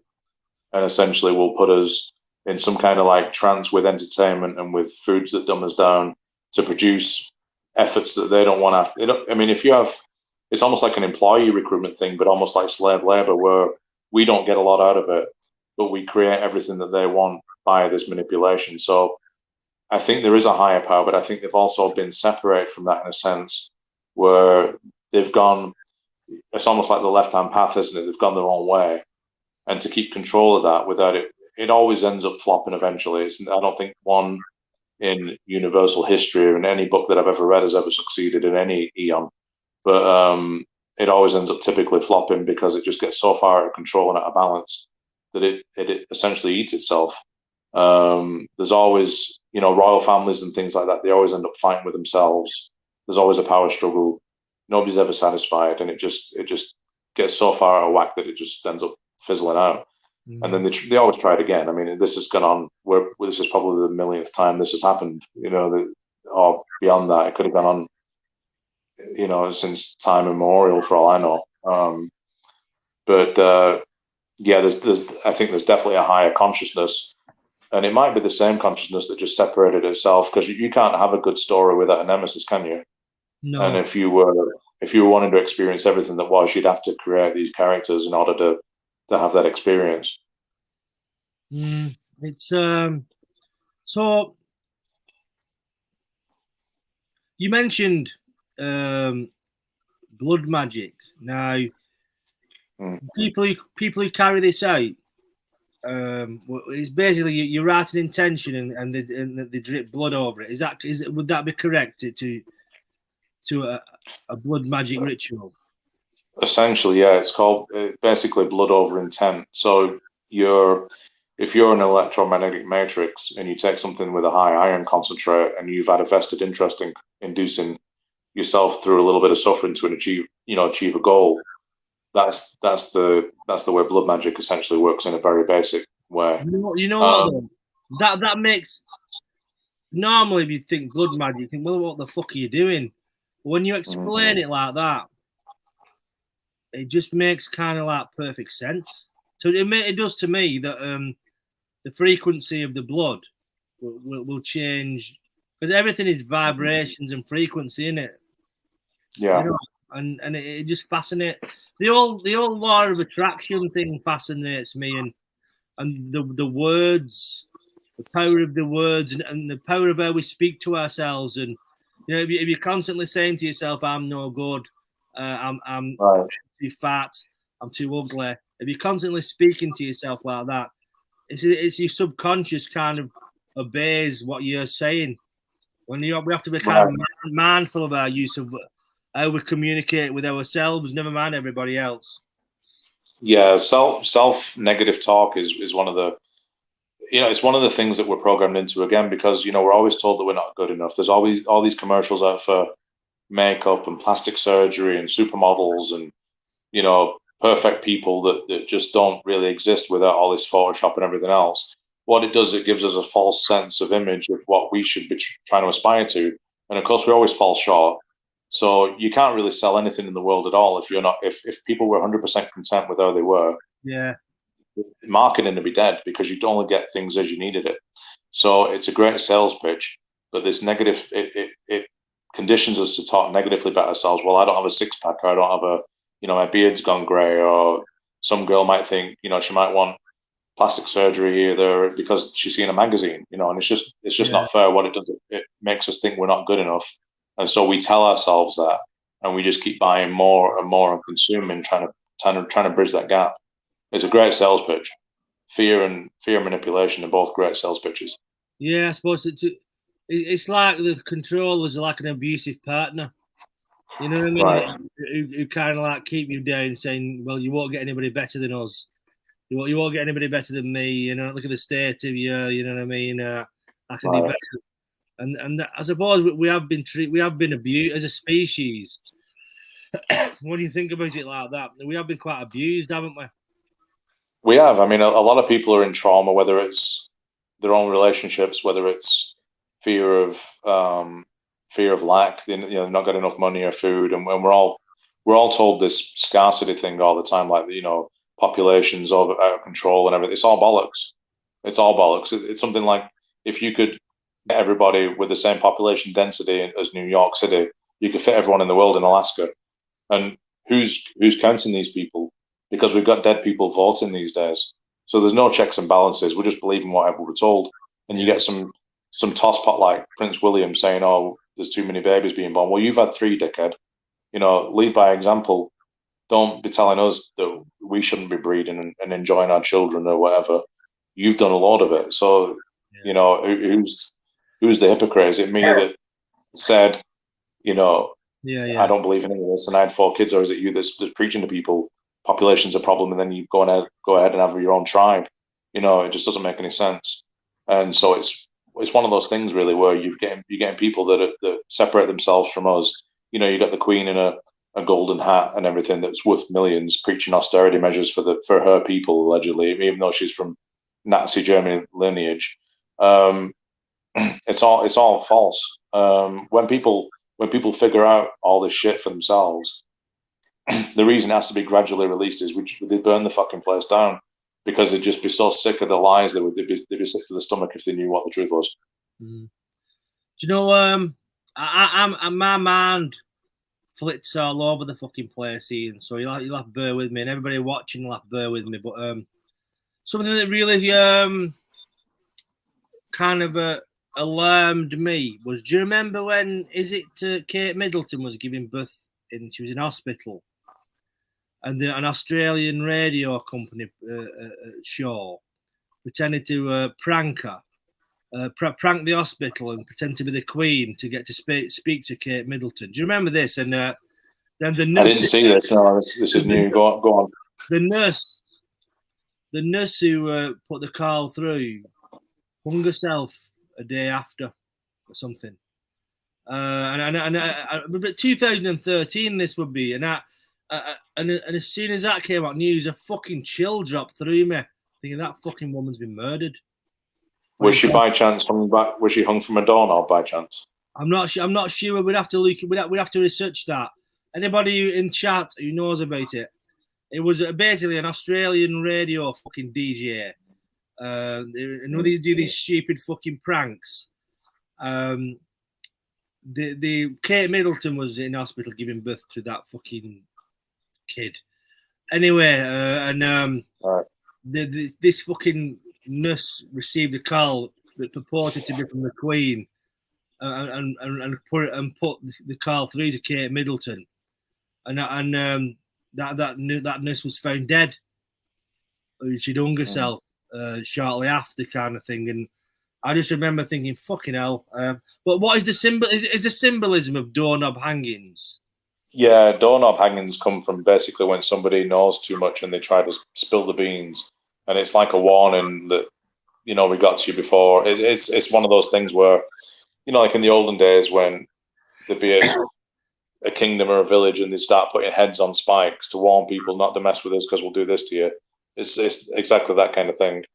and essentially will put us in some kind of like trance with entertainment and with foods that dumb us down to produce efforts that they don't want to. I mean, if you have, it's almost like an employee recruitment thing, but almost like slave labor, where we don't get a lot out of it, but we create everything that they want by this manipulation. So I think there is a higher power, but I think they've also been separated from that in a sense, where they've gone, it's almost like the left-hand path, isn't it? They've gone their own way. And to keep control of that without it, it always ends up flopping eventually. I don't think one in universal history or in any book that I've ever read has ever succeeded in any eon. But it always ends up typically flopping because it just gets so far out of control and out of balance that it essentially eats itself. There's always, royal families and things like that. They always end up fighting with themselves. There's always a power struggle. Nobody's ever satisfied, and it just gets so far out of whack that it just ends up fizzling out. And then they always try it again. I mean, this has gone on. This is probably the millionth time this has happened. Or beyond that, it could have gone on, since time immemorial, for all I know. I think there's definitely a higher consciousness, and it might be the same consciousness that just separated itself, because you can't have a good story without a nemesis, can you? No. And if you were wanting to experience everything that was, you'd have to create these characters in order to have that experience. It's so you mentioned blood magic. Now, people who carry this out, it's basically you write an intention and they drip blood over it. Would that be correct to a blood magic ritual? Essentially, yeah. It's called basically blood over intent. So if you're an electromagnetic matrix and you take something with a high iron concentrate and you've had a vested interest in inducing yourself through a little bit of suffering to achieve a goal, that's the way blood magic essentially works in a very basic way. That makes, normally if you think blood magic, you think, well, what the fuck are you doing? But when you explain it like that, it just makes kind of like perfect sense. So it does to me that the frequency of the blood will change, because everything is vibrations and frequency, isn't it? Yeah. And it just fascinates. The old law of attraction thing fascinates me, and the words, the power of the words, and the power of how we speak to ourselves. And if you're constantly saying to yourself, "I'm no good," I'm right. too fat, I'm too ugly. If you're constantly speaking to yourself like that, it's your subconscious kind of obeys what you're saying. We have to be kind of mindful of our use of how we communicate with ourselves, never mind everybody else. Yeah, self negative talk is one of the, it's one of the things that we're programmed into, again, because we're always told that we're not good enough. There's always all these commercials out for makeup and plastic surgery and supermodels and perfect people that just don't really exist without all this Photoshop and everything else. What it does, it gives us a false sense of image of what we should be trying to aspire to, and of course we always fall short. So you can't really sell anything in the world at all if people were 100% content with how they were. Yeah, marketing would be dead, because you'd only get things as you needed it. So it's a great sales pitch, but this negative, it conditions us to talk negatively about ourselves. Well, I don't have a six pack, or I don't have a, my beard's gone grey, or some girl might think, she might want plastic surgery either because she's seen a magazine, and it's just not fair. What it does, it makes us think we're not good enough, and so we tell ourselves that, and we just keep buying more and more and consuming, trying to bridge that gap. It's a great sales pitch. Fear and manipulation are both great sales pitches. Yeah, I suppose it's like the controllers are like an abusive partner. You know what I mean? Right. Who kind of like keep you down, saying, "Well, you won't get anybody better than us. You won't get anybody better than me. Look at the state of you. You know what I mean? I can do better." And I suppose we have been abused as a species. When you think about it like that, we have been quite abused, haven't we? We have. I mean, a lot of people are in trauma, whether it's their own relationships, whether it's fear of lack, not got enough money or food, and we're all told this scarcity thing all the time, like populations out of control and everything. It's all bollocks. It's all bollocks. It's something like if you could get everybody with the same population density as New York City, you could fit everyone in the world in Alaska. And who's counting these people? Because we've got dead people voting these days. So there's no checks and balances. We're just believing whatever we're told. And you get some tosspot like Prince William saying, "Oh, there's too many babies being born." Well, you've had 3, dickhead. Lead by example. Don't be telling us that we shouldn't be breeding and enjoying our children or whatever. You've done a lot of it. So, who's the hypocrite? Is it me that said, I don't believe in any of this and I had 4 kids, or is it you that's preaching to people population's a problem and then you go ahead and have your own tribe? It just doesn't make any sense. And so it's one of those things really where you're getting people that separate themselves from us. You got the Queen in a golden hat and everything that's worth millions, preaching austerity measures for her people, allegedly, even though she's from Nazi Germany lineage. It's all false. When people figure out all this shit for themselves, the reason it has to be gradually released is they burn the fucking place down, because they'd just be so sick of the lies they'd be sick to the stomach if they knew what the truth was. Do you know? I'm my mind flits all over the fucking place, Ian. So you'll have to bear with me, and everybody watching will have to bear with me. But something that really kind of alarmed me was, do you remember when Kate Middleton was giving birth and she was in hospital, and an Australian radio company show pretended to prank her, prank the hospital and pretend to be the Queen to get to speak to Kate Middleton. Do you remember this? And then the nurse. I didn't see this. No, this is new. Go on. The nurse who put the call through hung herself a day after or something. But 2013 this would be, and as soon as that came out news, a fucking chill dropped through me, thinking that fucking woman's been murdered. Was she by chance hung back? Was she hung from a doorknob by chance? I'm not sure. We'd have to look. We'd have to research that. Anybody in chat who knows about it? It was basically an Australian radio fucking DJ. And when they do these stupid fucking pranks, the Kate Middleton was in hospital giving birth to that fucking kid. Anyway, this fucking nurse received a call that purported to be from the Queen, and put the call through to Kate Middleton, and that nurse was found dead. She'd hung herself shortly after, kind of thing. And I just remember thinking, fucking hell. But what is the symbol? Is the symbolism of doorknob hangings? Yeah, doorknob hangings come from basically when somebody knows too much and they try to spill the beans, and it's like a warning that, we got to you before. It's one of those things where, like in the olden days when there'd be a kingdom or a village and they start putting heads on spikes to warn people not to mess with us because we'll do this to you. It's exactly that kind of thing.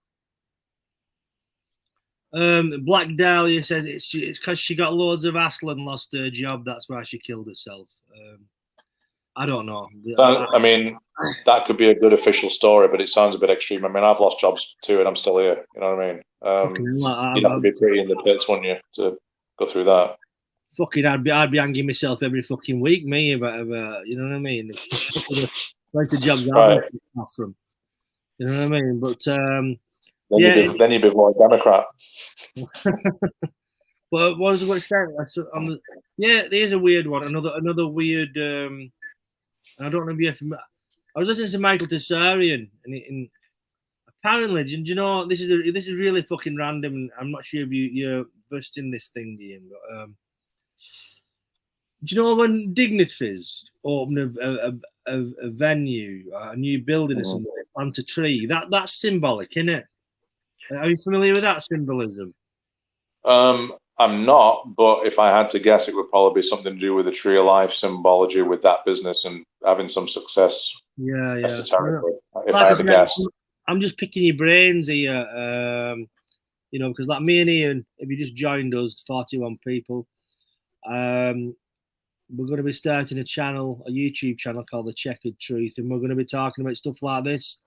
Black Dahlia said it's because she got loads of hassle and lost her job. That's why she killed herself. I don't know. That could be a good official story, but it sounds a bit extreme. I mean, I've lost jobs too, and I'm still here. You know what I mean? You'd have to be pretty in the pits, wouldn't you, to go through that? fucking, I'd be hanging myself every fucking week, me, if I ever, you know what I mean? Like the jobs Right. I've off from, you know what I mean? But Then yeah, you'd be more Democrat. but what was I going to say? Yeah, there's a weird one. Another weird. I don't know if you're I was listening to Michael Tartarian, and apparently, do you know this is really fucking random. I'm not sure if you're versed in this thing, Ian, but do you know when dignitaries open a venue, a new building or something, they plant a tree? That's symbolic, isn't it? Are you familiar with that symbolism? I'm not, but if I had to guess, it would probably be something to do with the tree of life symbology with that business and having some success. Yeah. Esoterically, if Like I I had to said, guess. I'm just picking your brains here, because like me and Ian, if you just joined us, 41 people, we're going to be starting a YouTube channel called the Checkered Truth, and we're going to be talking about stuff like this,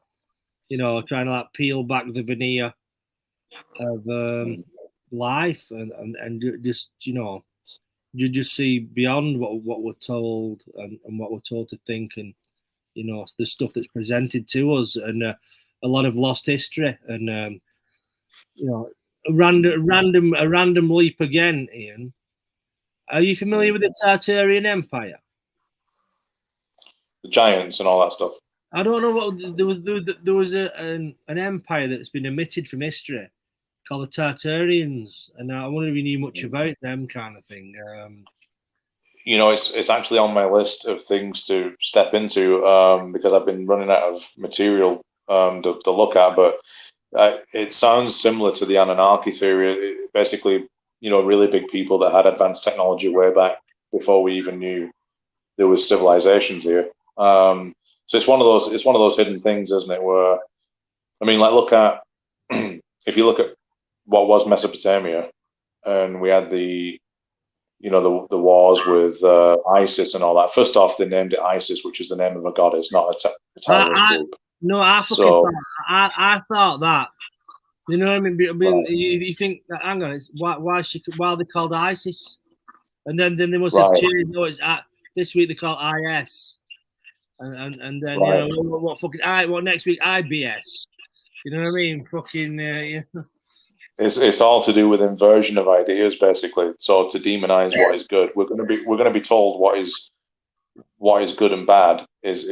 trying to like peel back the veneer of life and just you just see beyond what we're told and what we're told to think, and the stuff that's presented to us, and a lot of lost history, and a random leap again, Ian. Are you familiar with the Tartarian Empire? The giants and all that stuff. I don't know what there was an empire that's been omitted from history called the Tartarians, and I wonder if you knew much about them, kind of thing. It's actually on my list of things to step into because I've been running out of material to look at. But it sounds similar to the Anunnaki theory. Basically, really big people that had advanced technology way back before we even knew there was civilizations here. So it's one of those hidden things, isn't it? Where, I mean, like, look at if you look at what was Mesopotamia, and we had the wars with ISIS and all that. First off, they named it ISIS, which is the name of a goddess, not a terrorist group. No, I thought that. You know what I mean? You think, hang on, why are they called ISIS? And then they must have changed. No, it's this week they call IS, and then what next week IBS. You know what I mean? Fucking yeah. It's all to do with inversion of ideas, basically. So to demonize what is good, we're gonna be told what is good and bad is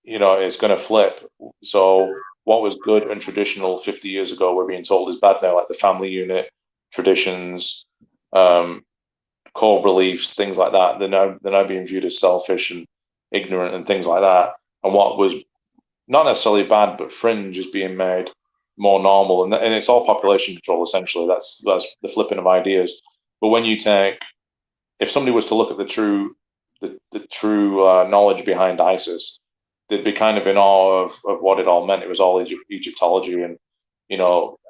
it's gonna flip. So what was good and traditional 50 years ago, we're being told is bad now, like the family unit, traditions, core beliefs, things like that. They're now being viewed as selfish and ignorant and things like that. And what was not necessarily bad but fringe is being made more normal, and it's all population control essentially. That's the flipping of ideas. But when you if somebody was to look at the true knowledge behind ISIS, they'd be kind of in awe of what it all meant. It was all Egyptology and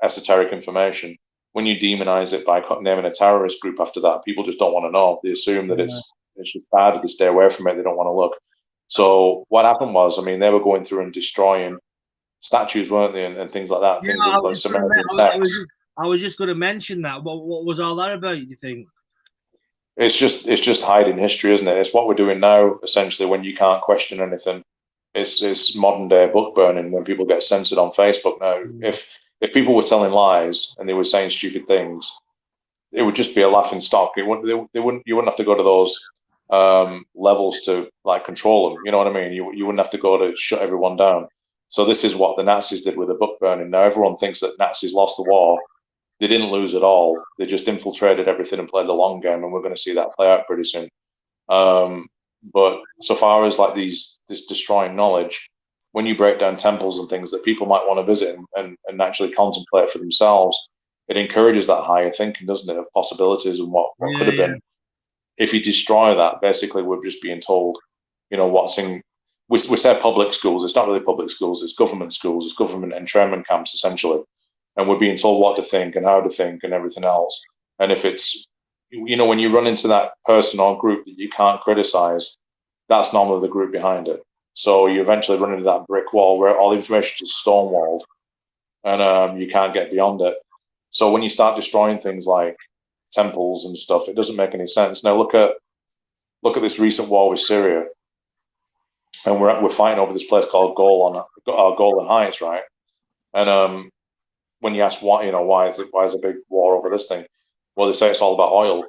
esoteric information. When you demonize it by naming a terrorist group after that, people just don't want to know. They assume that it's just bad. They stay away from it. They don't want to look. So what happened was, I mean, they were going through and destroying statues, weren't they, and things like that. Yeah, things like Sumerian texts. I was just going to mention that. What was all that about? You think? It's just hiding history, isn't it? It's what we're doing now, essentially. When you can't question anything, it's modern day book burning. When people get censored on Facebook now, if people were telling lies and they were saying stupid things, it would just be a laughing stock. You wouldn't have to go to those levels to like control them. You know what I mean? You wouldn't have to go to shut everyone down. So this is what the Nazis did with the book burning. Now everyone thinks that Nazis lost the war. They didn't lose at all. They just infiltrated everything and played the long game, and we're going to see that play out pretty soon. But so far as like this destroying knowledge, when you break down temples and things that people might want to visit and actually contemplate for themselves, it encourages that higher thinking, doesn't it, of possibilities and what could have been. If you destroy that, basically we're just being told, what's in. We say public schools. It's not really public schools. It's government schools. It's government entrainment camps, essentially. And we're being told what to think and how to think and everything else. And if it's, when you run into that person or group that you can't criticize, that's normally the group behind it. So you eventually run into that brick wall where all the information is stonewalled and you can't get beyond it. So when you start destroying things like temples and stuff. It doesn't make any sense. Now look at this recent war with Syria, and we're fighting over this place called Golan Heights, right? And when you ask why is a big war over this thing? Well, they say it's all about oil.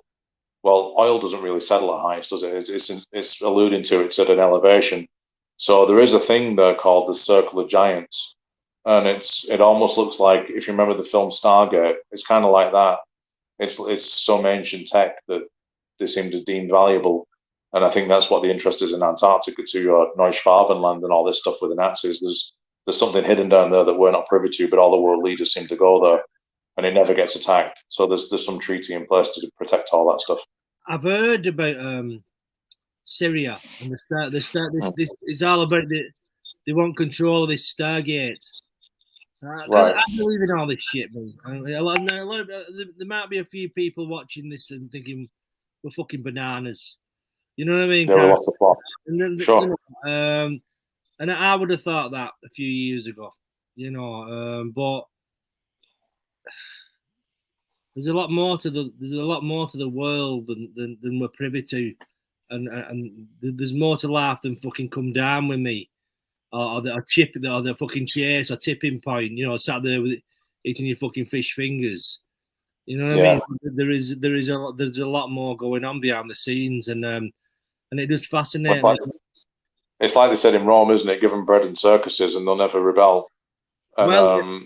Well, oil doesn't really settle at heights, does it? It's alluding to it's at an elevation. So there is a thing there called the Circle of Giants, and it almost looks like, if you remember the film Stargate, it's kind of like that. It's some ancient tech that they seem to deem valuable, and I think that's what the interest is in Antarctica to Neuschwabenland and all this stuff with the Nazis. There's something hidden down there that we're not privy to, but all the world leaders seem to go there, and it never gets attacked. So there's some treaty in place to protect all that stuff. I've heard about Syria and this is all about they want control of this Stargate. Right. I believe in all this shit, man. There might be a few people watching this and thinking we're fucking bananas. You know what I mean? There were lots of plot. Sure. You know, and I would have thought that a few years ago. You know, but there's a lot more to the world than we're privy to, and there's more to life than fucking come down with me, or the fucking chase or tipping point. You know, sat there with eating your fucking fish fingers. You know what I mean? There's a lot more going on behind the scenes, and it just fascinates me. It's like they said in Rome, isn't it? Give them bread and circuses, and they'll never rebel. And, well,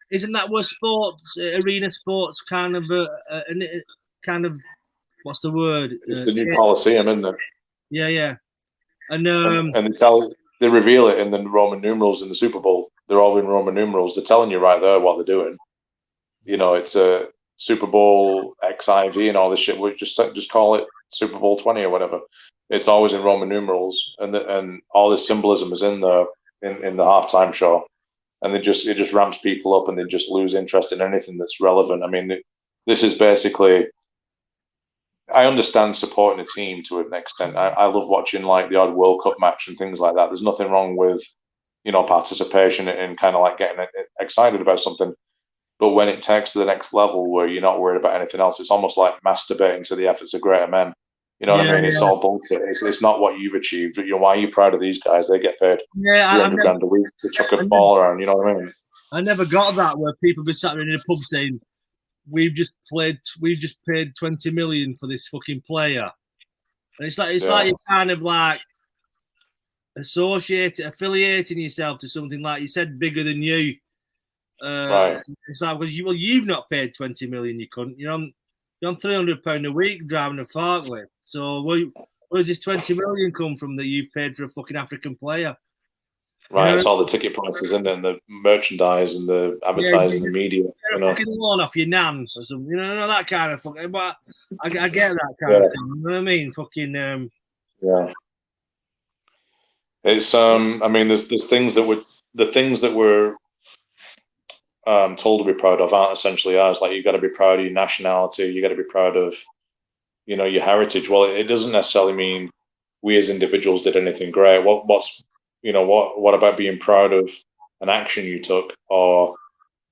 isn't that where sports, arena sports, kind of what's the word? It's the new Colosseum, isn't it? Yeah. And they reveal it in the Roman numerals in the Super Bowl. They're all in Roman numerals. They're telling you right there what they're doing. You know, it's a Super Bowl XIV and all this shit. We just call it Super Bowl 20 or whatever. It's always in Roman numerals, and all this symbolism is in the halftime show. And it just ramps people up, and they just lose interest in anything that's relevant. I mean, this is basically. I understand supporting a team to an extent. I love watching like the odd World Cup match and things like that. There's nothing wrong with, participation and kind of like getting excited about something. But when it takes to the next level where you're not worried about anything else, it's almost like masturbating to the efforts of greater men. You know what I mean? It's all bullshit. It's not what you've achieved. Why are you proud of these guys? They get paid $300 a week to chuck a ball around. You know what I mean? I never got that where people be sat in a pub saying, we've just paid 20 million for this fucking player. And it's like you're kind of like affiliating yourself to something, like you said, bigger than you. Right. It's like, you've not paid 20 million, you couldn't. You're on £300 a week driving a forklift. So where's this 20 million come from that you've paid for a fucking African player? Right, it's all the ticket prices, isn't it? And the merchandise and the advertising, the media. Get a fucking loan off your nan or something, that kind of fucking. But I get that kind of thing. You know what I mean? Fucking. Yeah. It's I mean, there's things that we're told to be proud of aren't essentially ours. Like, you got to be proud of your nationality. You got to be proud of, your heritage. Well, it doesn't necessarily mean we as individuals did anything great. What about being proud of an action you took, or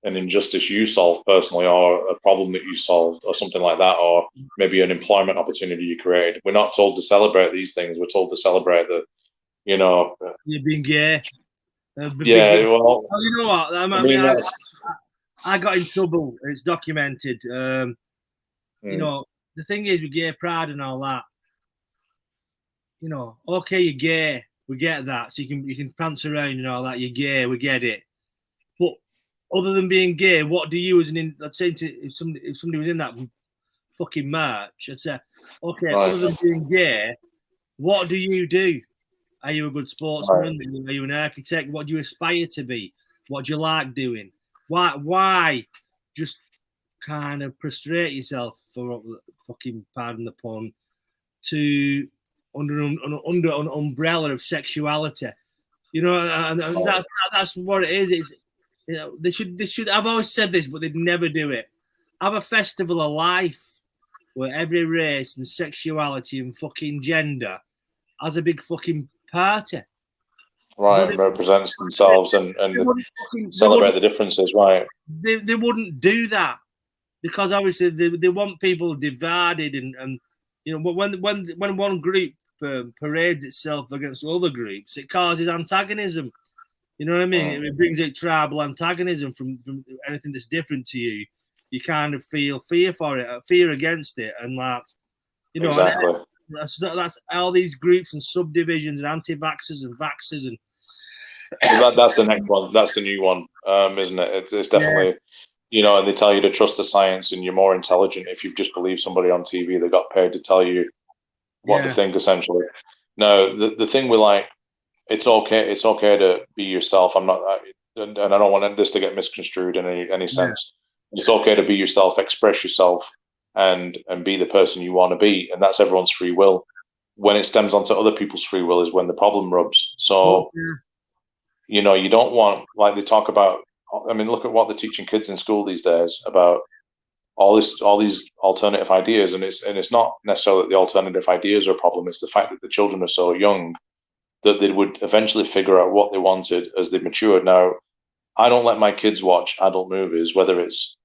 an injustice you solved personally, or a problem that you solved, or something like that, or maybe an employment opportunity you created? We're not told to celebrate these things. We're told to celebrate that, you're being gay. Well, you know what? I got in trouble. It's documented. The thing is with gay pride and all that. Okay, you're gay. We get that. So you can prance around and all that. You're gay. We get it. But other than being gay, what do you I'd say if somebody was in that fucking march, I'd say, okay, right. Other than being gay, what do you do? Are you a good sportsman? Right. Are you an architect? What do you aspire to be? What do you like doing? Why just kind of prostrate yourself, for fucking pardon the pun, to under an umbrella of sexuality? And that's what it is. It's they should. I've always said this, but they'd never do it. Have a festival of life where every race and sexuality and fucking gender has a big fucking party. Right, and represents themselves and celebrate the differences, right? They wouldn't do that. because obviously they want people divided, and you know, when one group parades itself against other groups, it causes antagonism. You know what I mean? It brings out tribal antagonism from anything that's different to you. You kind of feel fear for it, fear against it, and like, you know, exactly. That's all these groups and subdivisions and anti-vaxxers and vaxxers and That's the next one. That's the new one, isn't it? It's definitely, you know, and they tell you to trust the science and you're more intelligent if you've just believed somebody on TV that got paid to tell you what to think, essentially. No, the thing with, like, it's okay to be yourself. I'm not, and I don't want this to get misconstrued in any sense. It's okay to be yourself, express yourself, and be the person you want to be, and that's everyone's free will. When it stems onto other people's free will is when the problem rubs. So, you know, you don't want, like they talk about. I mean, look at what they're teaching kids in school these days about all these alternative ideas, and it's not necessarily that the alternative ideas are a problem. It's the fact that the children are so young that they would eventually figure out what they wanted as they matured. Now, I don't let my kids watch adult movies, whether it's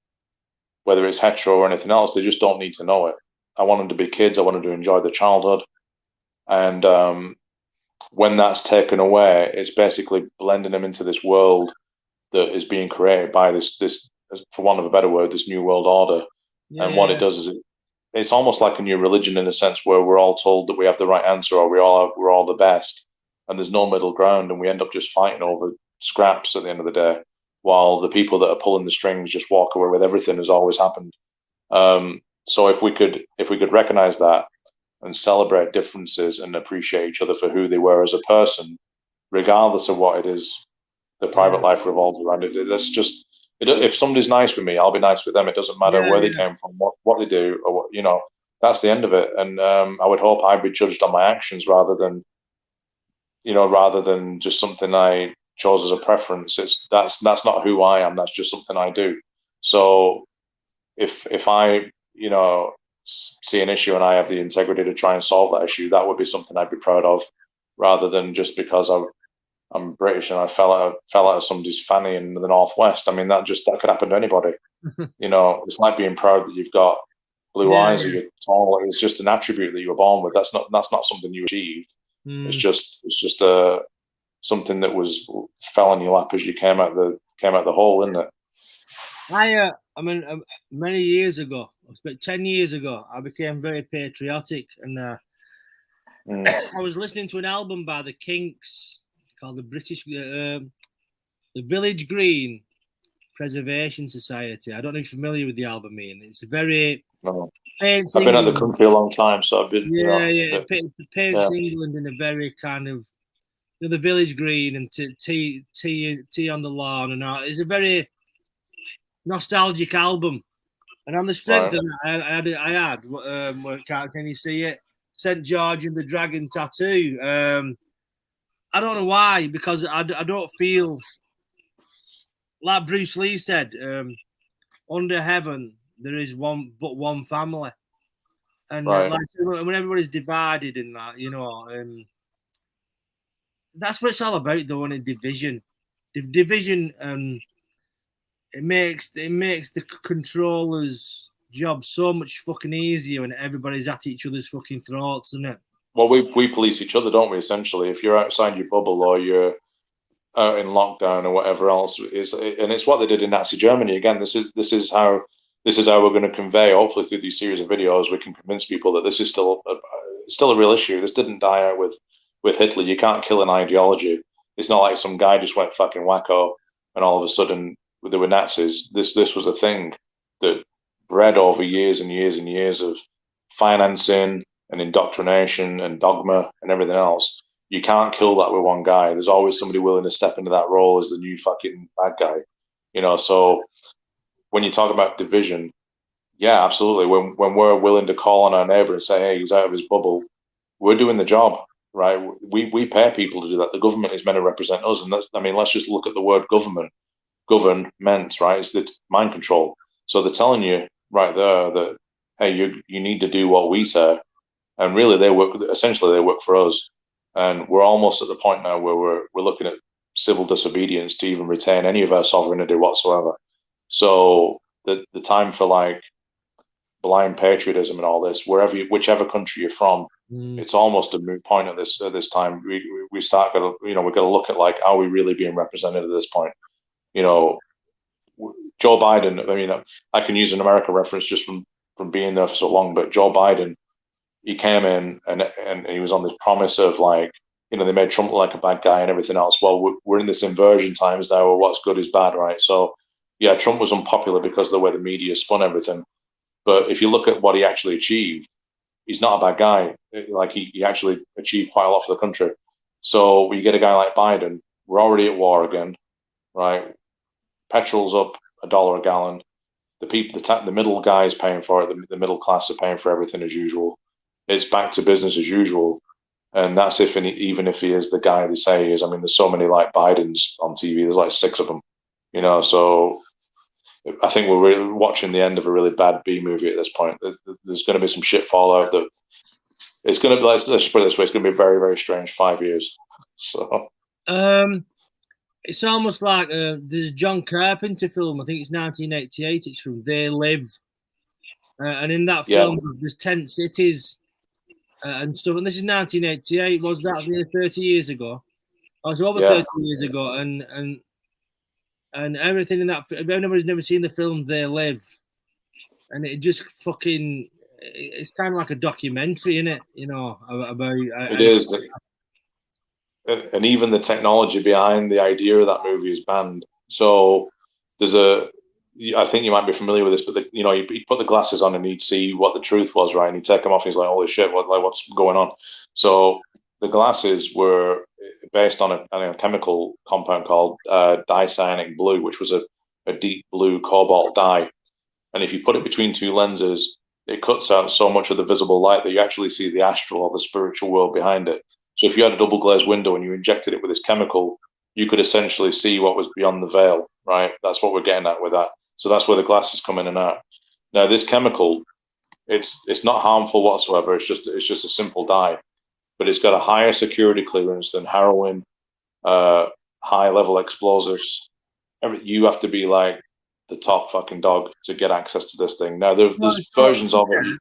hetero or anything else. They just don't need to know it. I want them to be kids. I want them to enjoy their childhood. And when that's taken away, it's basically blending them into this world that is being created by this, for want of a better word, this new world order. And what it does is it's almost like a new religion in a sense, where we're all told that we have the right answer, or we're all the best, and there's no middle ground, and we end up just fighting over scraps at the end of the day, while the people that are pulling the strings just walk away with everything, as always happened. So if we could recognize that and celebrate differences and appreciate each other for who they were as a person, regardless of what it is the private life revolves around it. That's just, if somebody's nice with me, I'll be nice with them. It doesn't matter where they came from, what they do, or what, you know. That's the end of it. And I would hope I'd be judged on my actions rather than just something I chose as a preference. That's not who I am. That's just something I do. So if I, you know, see an issue and I have the integrity to try and solve that issue, that would be something I'd be proud of, rather than just because I'm British and I fell out of somebody's fanny in the Northwest. I mean, that could happen to anybody. You know, it's like being proud that you've got blue eyes or you're tall. It's just an attribute that you were born with. That's not something you achieved. It's just something that fell in your lap as you came out the hole, isn't it? I mean, many years ago, about 10 years ago, I became very patriotic, and I was listening to an album by the Kinks called the Village Green Preservation Society. I don't know if you're familiar with the album, Ian. It's a very paints I've been England. at the country a long time, so I've been paints England in a very kind of, you know, the village green and tea on the lawn and all. It's a very nostalgic album, and on the strength of that, I had can you see it? St. George and the Dragon tattoo. I don't know why, because I don't feel like Bruce Lee said, under heaven there is one family, and like when everybody's divided in that, you know, that's what it's all about, though. And division, it makes the controllers' job so much fucking easier when everybody's at each other's fucking throats, isn't it? Well, we police each other, don't we? Essentially, if you're outside your bubble or you're out in lockdown or whatever else, and it's what they did in Nazi Germany. Again, this is how we're going to convey. Hopefully, through these series of videos, we can convince people that this is still a real issue. This didn't die out with Hitler. You can't kill an ideology. It's not like some guy just went fucking wacko and all of a sudden there were Nazis. This was a thing that bred over years and years and years of financing and indoctrination and dogma and everything else. You can't kill that with one guy. There's always somebody willing to step into that role as the new fucking bad guy, you know. So when you talk about division, yeah, absolutely. When we're willing to call on our neighbor and say, hey, he's out of his bubble, we're doing the job, right? We pay people to do that. The government is meant to represent us, and let's just look at the word government. Government, right? It's the mind control. So they're telling you right there that, hey, you need to do what we say. And really, they work for us, and we're almost at the point now where we're looking at civil disobedience to even retain any of our sovereignty whatsoever. So the time for like blind patriotism and all this, whichever country you're from, it's almost a moot point at this time. We start got to, we've got to look at like, are we really being represented at this point? Joe Biden. I mean, I can use an America reference just from being there for so long, but Joe Biden, he came in and he was on this promise of like, they made Trump look like a bad guy and everything else. Well, we're in this inversion times now where what's good is bad, right? So yeah, Trump was unpopular because of the way the media spun everything. But if you look at what he actually achieved, he's not a bad guy. Like he actually achieved quite a lot for the country. So when you get a guy like Biden, we're already at war again, right? Petrol's up $1 a gallon. The middle guy is paying for it. The middle class are paying for everything as usual. It's back to business as usual. And that's even if he is the guy they say he is. I mean, there's so many like Bidens on TV. There's like 6 of them, So I think we're really watching the end of a really bad B movie at this point. There's going to be some shit fallout that it's going to be. Let's just put it this way: it's going to be a very, very strange 5 years. So, it's almost like there's a John Carpenter film. I think it's 1988. It's from They Live, and in that film, there's tent cities. And stuff, and this is 1988. Was that nearly 30 years ago? Oh, so over 30 years ago, and everything in that. If anybody's never seen the film They Live, and it just fucking, it's kind of like a documentary, isn't it? About it is, and even the technology behind the idea of that movie is banned. So there's I think you might be familiar with this, but he'd put the glasses on and he'd see what the truth was, right? And he'd take them off and he's like, holy shit, what's going on? So the glasses were based on a chemical compound called dicyanic blue, which was a deep blue cobalt dye. And if you put it between 2 lenses, it cuts out so much of the visible light that you actually see the astral or the spiritual world behind it. So if you had a double glazed window and you injected it with this chemical, you could essentially see what was beyond the veil, right? That's what we're getting at with that. So that's where the glasses come in and out. Now, this chemical, it's not harmful whatsoever. It's just a simple dye, but it's got a higher security clearance than heroin, high-level explosives. You have to be like the top fucking dog to get access to this thing. Now, there's versions of it.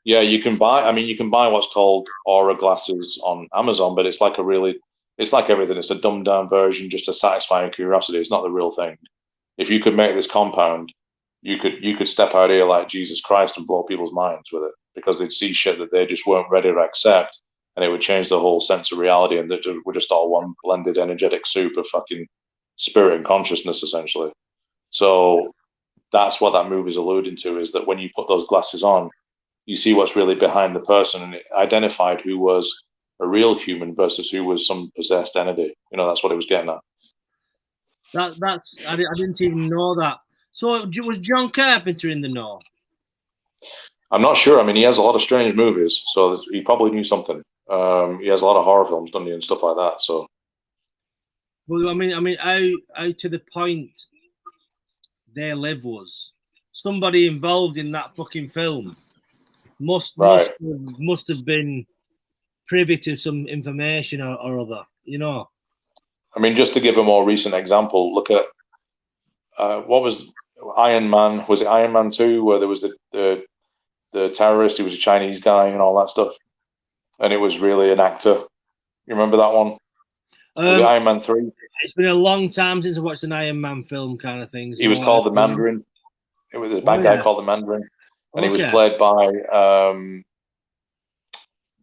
Yeah, you can buy. I mean, you can buy what's called Aura glasses on Amazon, but it's like it's like everything. It's a dumbed down version just to satisfy your curiosity. It's not the real thing. If you could make this compound, you could step out here like Jesus Christ and blow people's minds with it, because they'd see shit that they just weren't ready to accept, and it would change the whole sense of reality, and we're just all one blended energetic soup of fucking spirit and consciousness, essentially. So that's what that movie's alluding to, is that when you put those glasses on, you see what's really behind the person, and it identified who was a real human versus who was some possessed entity. That's what it was getting at. That's I didn't even know that. So was John Carpenter in the know? I'm not sure. I mean, he has a lot of strange movies, so he probably knew something. He has a lot of horror films, doesn't he, and stuff like that. So, well, I mean, how to the point They Live was somebody involved in that fucking film must have been privy to some information or other, I mean, just to give a more recent example, look at what was Iron Man? Was it Iron Man 2, where there was the terrorist? He was a Chinese guy and all that stuff, and it was really an actor. You remember that one? Was it Iron Man 3? It's been a long time since I watched an Iron Man film, kind of thing. So he was called the Mandarin. It was a bad guy called the Mandarin, and he was played by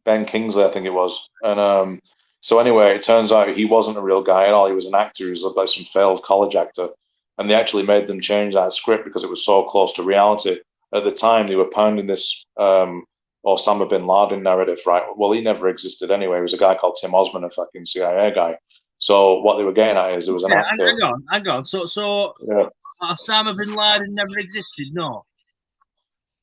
Ben Kingsley, I think it was. And so anyway, it turns out he wasn't a real guy at all. He was an actor. He was like some failed college actor. And they actually made them change that script because it was so close to reality. At the time, they were pounding this Osama bin Laden narrative, right? Well, he never existed anyway. It was a guy called Tim Osman, a fucking CIA guy. So what they were getting at is there was an actor. Hang on. So Osama bin Laden never existed, no?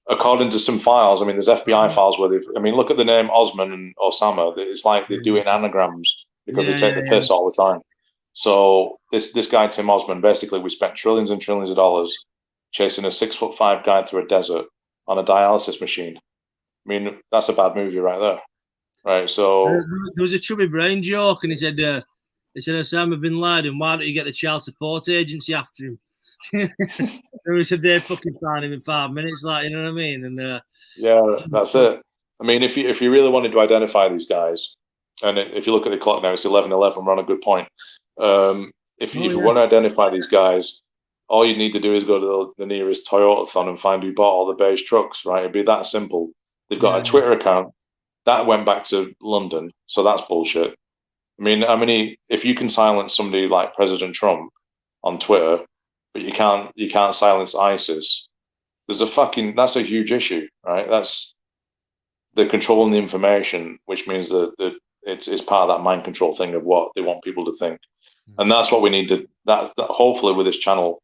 According to some files, I mean, there's FBI files where look at the name Osman and Osama. It's like they do it in anagrams because they take the piss all the time. So this guy, Tim Osman, basically we spent trillions and trillions of dollars chasing a 6'5" guy through a desert on a dialysis machine. I mean, that's a bad movie right there. Right, so... there was a Chubby Brain joke, and he said, Osama bin Laden, why don't you get the child support agency after him? We said they'd fucking find him in 5 minutes, like, you know what I mean? And yeah, that's it. I mean, if you really wanted to identify these guys, and if you look at the clock now, it's 11:11. We're on a good point. If you want to identify these guys, all you need to do is go to the nearest Toyota-thon and find who bought all the beige trucks. Right? It'd be that simple. They've got a Twitter account that went back to London, so that's bullshit. I mean, if you can silence somebody like President Trump on Twitter, but you can't silence ISIS, that's a huge issue, right? They're controlling the information, which means that it's part of that mind control thing of what they want people to think, and that's what we need to. That hopefully with this channel,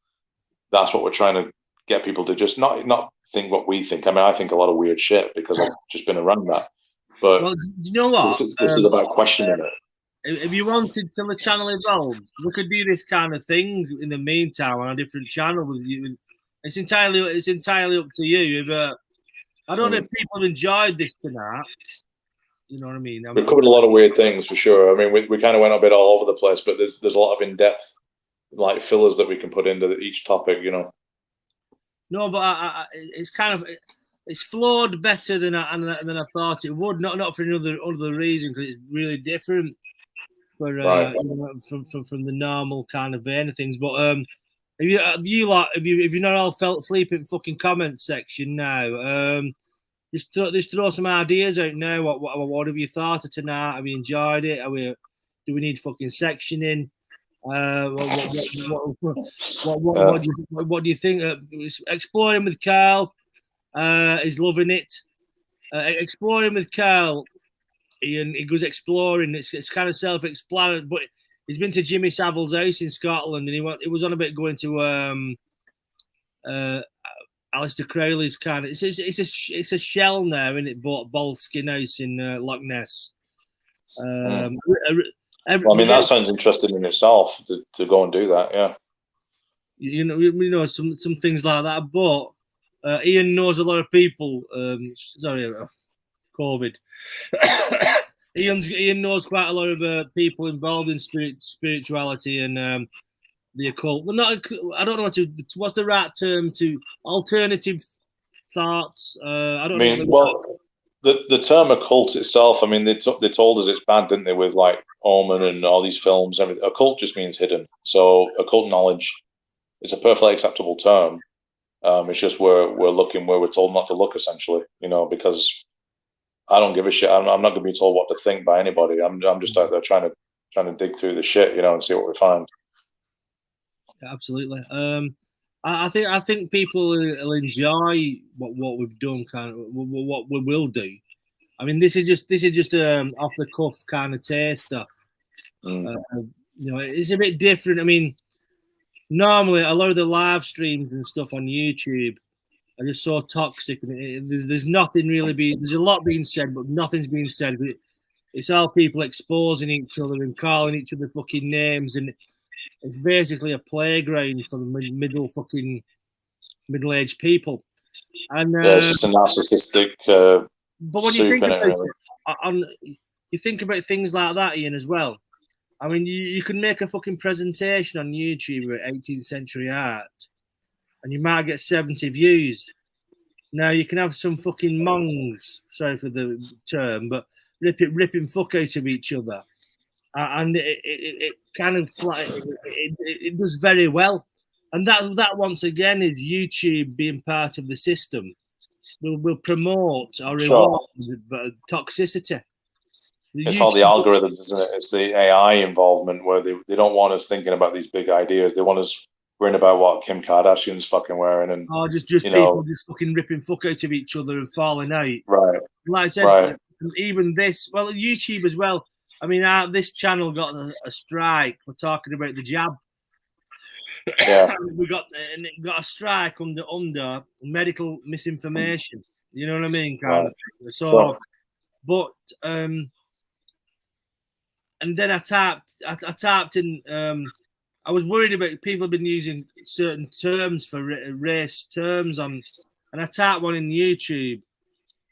that's what we're trying to get people to just not think what we think. I mean, I think a lot of weird shit because I've just been around that. But well, do you know what? This is about questioning it. If you wanted till the channel evolves, we could do this kind of thing in the meantime on a different channel with you. It's entirely up to you. If I don't know if people have enjoyed this tonight. You know what I mean? We've covered a lot of weird things for sure. I mean, we kind of went a bit all over the place, but there's a lot of in-depth like fillers that we can put into each topic. You know. No, but it's kind of it's flowed better than I thought it would. Not for other reason, because it's really different from the normal kind of vein of things. But if you not all fell asleep in fucking comment section now, just throw some ideas out now. What have you thought of tonight? Have you enjoyed it? Do we need fucking sectioning? What do you think? Exploring with Carl, he's loving it. Exploring with Carl, he goes exploring. It's kind of self-explanatory, but he's been to Jimmy Savile's house in Scotland, and he was on a bit going to Alistair Crowley's kind of. It's a shell now, isn't it? Bolskin house in Loch Ness. Well, I mean, that sounds interesting in itself to go and do that. Yeah, you know some things like that. But Ian knows a lot of people. COVID. Ian knows quite a lot of people involved in spirituality and the occult. Well, I don't know what's the right term to alternative thoughts. I don't know. Well, the term occult itself. I mean, they told us it's bad, didn't they? With like Omen and all these films, everything. Occult just means hidden. So occult knowledge is a perfectly acceptable term. It's just we're looking where we're told not to look, essentially. You know, because I don't give a shit. I'm not going to be told what to think by anybody. I'm just out there trying to dig through the shit, you know, and see what we find. Yeah, absolutely. I think people will enjoy what we've done, kind of what we will do. I mean, this is just off the cuff kind of taster. You know, it's a bit different. I mean, normally a lot of the live streams and stuff on YouTube are just so toxic. There's nothing really there's a lot being said, but nothing's being said. It's all people exposing each other and calling each other fucking names, and it's basically a playground for the middle-aged people. And it's just a narcissistic. But when you think about things like that, Ian, as well. I mean, you can make a fucking presentation on YouTube at 18th century art, and you might get 70 views. Now you can have some fucking mongs, sorry for the term, but ripping fuck out of each other. And it kind of it does very well, and that once again is YouTube being part of the system. Will promote or reward toxicity. It's all the algorithms, isn't it? It's the AI involvement where they don't want us thinking about these big ideas. They want us worrying about what Kim Kardashian's fucking wearing, and just people just fucking ripping fuck out of each other and falling out. Right. Like I said, even this, well, YouTube as well. I mean, this channel got a strike for talking about the jab. Yeah, we got a strike under medical misinformation. You know what I mean, kind of thing. So, sure. But and then I typed in. I was worried about people have been using certain terms for race terms and I typed one in YouTube.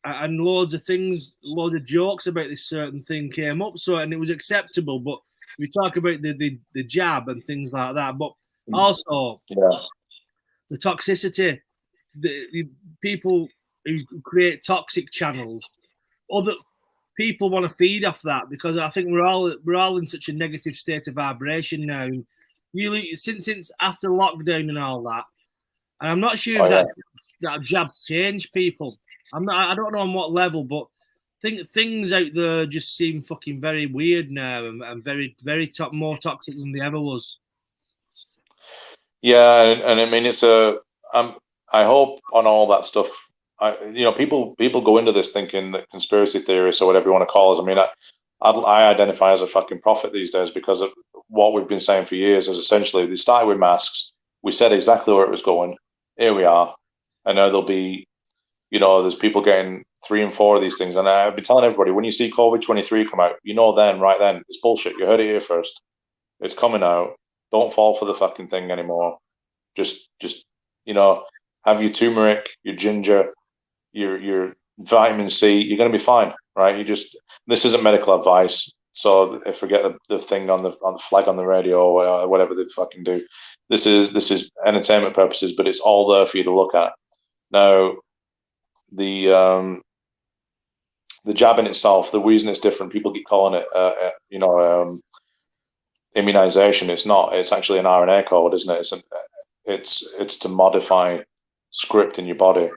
And loads of jokes about this certain thing came up, and it was acceptable. But we talk about the jab and things like that. But also, the toxicity, the people who create toxic channels, other people want to feed off that, because I think we're all in such a negative state of vibration now. Really, since after lockdown and all that, and I'm not sure if that jab's changed people. I don't know on what level, but things out there just seem fucking very weird now, and very more toxic than they ever was. Yeah, and I mean I hope on all that stuff. People go into this thinking that conspiracy theorists or whatever you want to call us. I mean, I identify as a fucking prophet these days, because of what we've been saying for years. Is essentially they started with masks. We said exactly where it was going. Here we are, and now there'll be, there's people getting 3 and 4 of these things. And I've been telling everybody, when you see COVID-23 come out, right then it's bullshit. You heard it here first. It's coming out. Don't fall for the fucking thing anymore. Just have your turmeric, your ginger, your vitamin C. You're going to be fine, right? This isn't medical advice. So forget the thing on the flag on the radio or whatever they fucking do. This is entertainment purposes, but it's all there for you to look at. Now, the jab in itself, the reason it's different, people keep calling it, immunization. It's not. It's actually an RNA code, isn't it? It's to modify script in your body.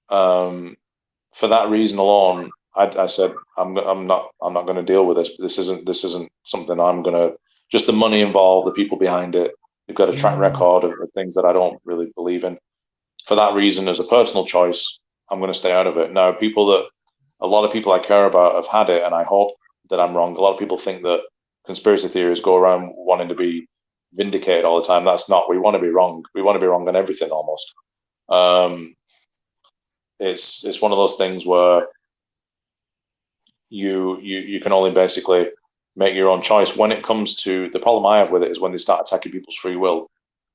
For that reason alone, I said I'm not going to deal with this. This isn't something I'm going to. Just the money involved, the people behind it. They've got a track record of things that I don't really believe in. For that reason, as a personal choice, I'm going to stay out of it. Now, a lot of people I care about have had it, and I hope that I'm wrong. A lot of people think that conspiracy theories go around wanting to be vindicated all the time. That's not. We want to be wrong. We want to be wrong on everything almost. It's one of those things where you can only basically make your own choice. When it comes to the problem I have with it is when they start attacking people's free will.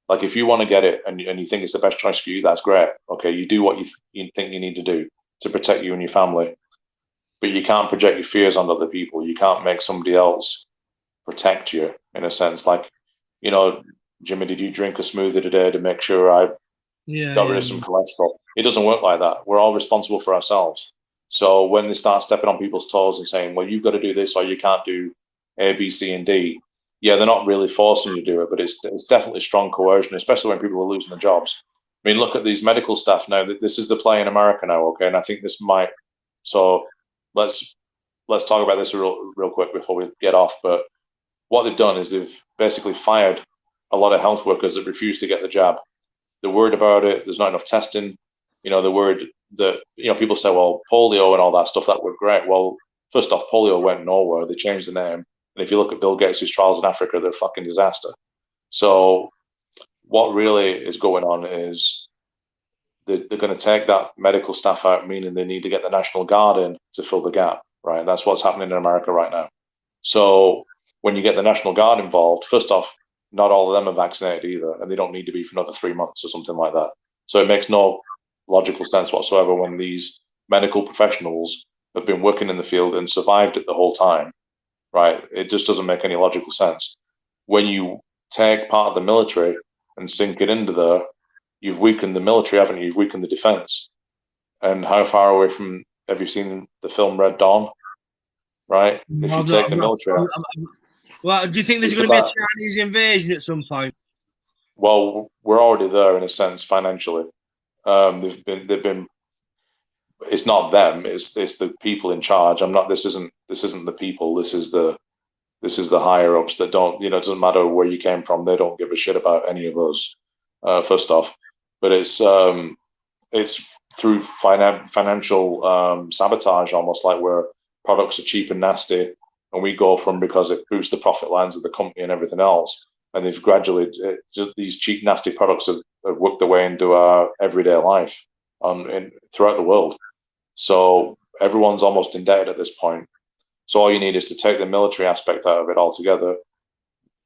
Like, if you want to get it and you think it's the best choice for you, that's great. Okay, you do what you think you need to do to protect you and your family, but you can't project your fears on other people. You can't make somebody else protect you, in a sense. Like, Jimmy, did you drink a smoothie today to make sure I got rid of some cholesterol? It doesn't work like that. We're all responsible for ourselves. So when they start stepping on people's toes and saying, well, you've got to do this or you can't do A, B, C, and D, yeah, they're not really forcing you to do it, but it's definitely strong coercion, especially when people are losing their jobs. I mean, look at these medical staff now. This is the play in America now, okay? And I think this might. So let's talk about this real quick before we get off. But what they've done is they've basically fired a lot of health workers that refuse to get the jab. They're worried about it. There's not enough testing. They're worried that, people say, well, polio and all that stuff, that worked great. Well, first off, polio went nowhere. They changed the name. And if you look at Bill Gates' trials in Africa, they're a fucking disaster. So what really is going on is they're going to take that medical staff out, meaning they need to get the National Guard in to fill the gap, right? That's what's happening in America right now. So when you get the National Guard involved, first off, not all of them are vaccinated either, and they don't need to be for another 3 months or something like that. So it makes no logical sense whatsoever when these medical professionals have been working in the field and survived it the whole time, right? It just doesn't make any logical sense. When you take part of the military and sink it into there, you've weakened the military, haven't you? You've weakened the defense. And how far away from, have you seen the film Red Dawn? Right? If you take the military... Well, do you think there's going to be a Chinese invasion at some point? Well, we're already there in a sense financially. They've been. It's not them. It's the people in charge. This isn't the people. This is the higher ups that don't. It doesn't matter where you came from. They don't give a shit about any of us. First off, but it's through financial sabotage, almost like where products are cheap and nasty. And we go from, because it boosts the profit lines of the company and everything else. And they've gradually, just these cheap, nasty products have worked their way into our everyday life throughout the world. So everyone's almost indebted at this point. So all you need is to take the military aspect out of it altogether.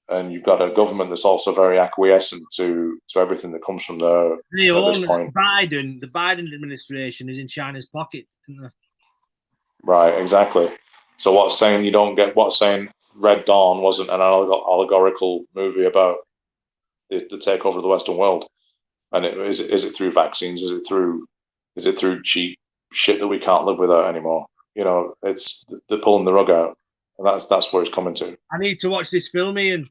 And you've got a government that's also very acquiescent to everything that comes from there at this point. The Biden administration is in China's pocket, isn't they? Right, exactly. So what's saying Red Dawn wasn't an allegorical movie about the takeover of the Western world? And is it through vaccines? Is it through cheap shit that we can't live without anymore? You know, they're pulling the rug out, and that's where it's coming to. I need to watch this film, Ian.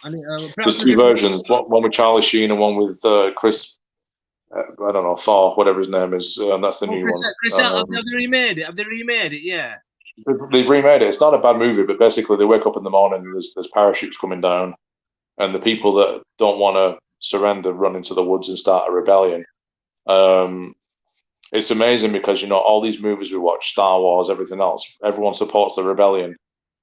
There's two versions, one with Charlie Sheen and one with Chris. I don't know, Thor, whatever his name is. That's the new one. Chris, have they remade it? Have they remade it? Yeah. They've remade it. It's not a bad movie, but basically they wake up in the morning and there's parachutes coming down, and the people that don't want to surrender run into the woods and start a rebellion. It's amazing because, you know, all these movies we watch, Star Wars, everything else, everyone supports the rebellion,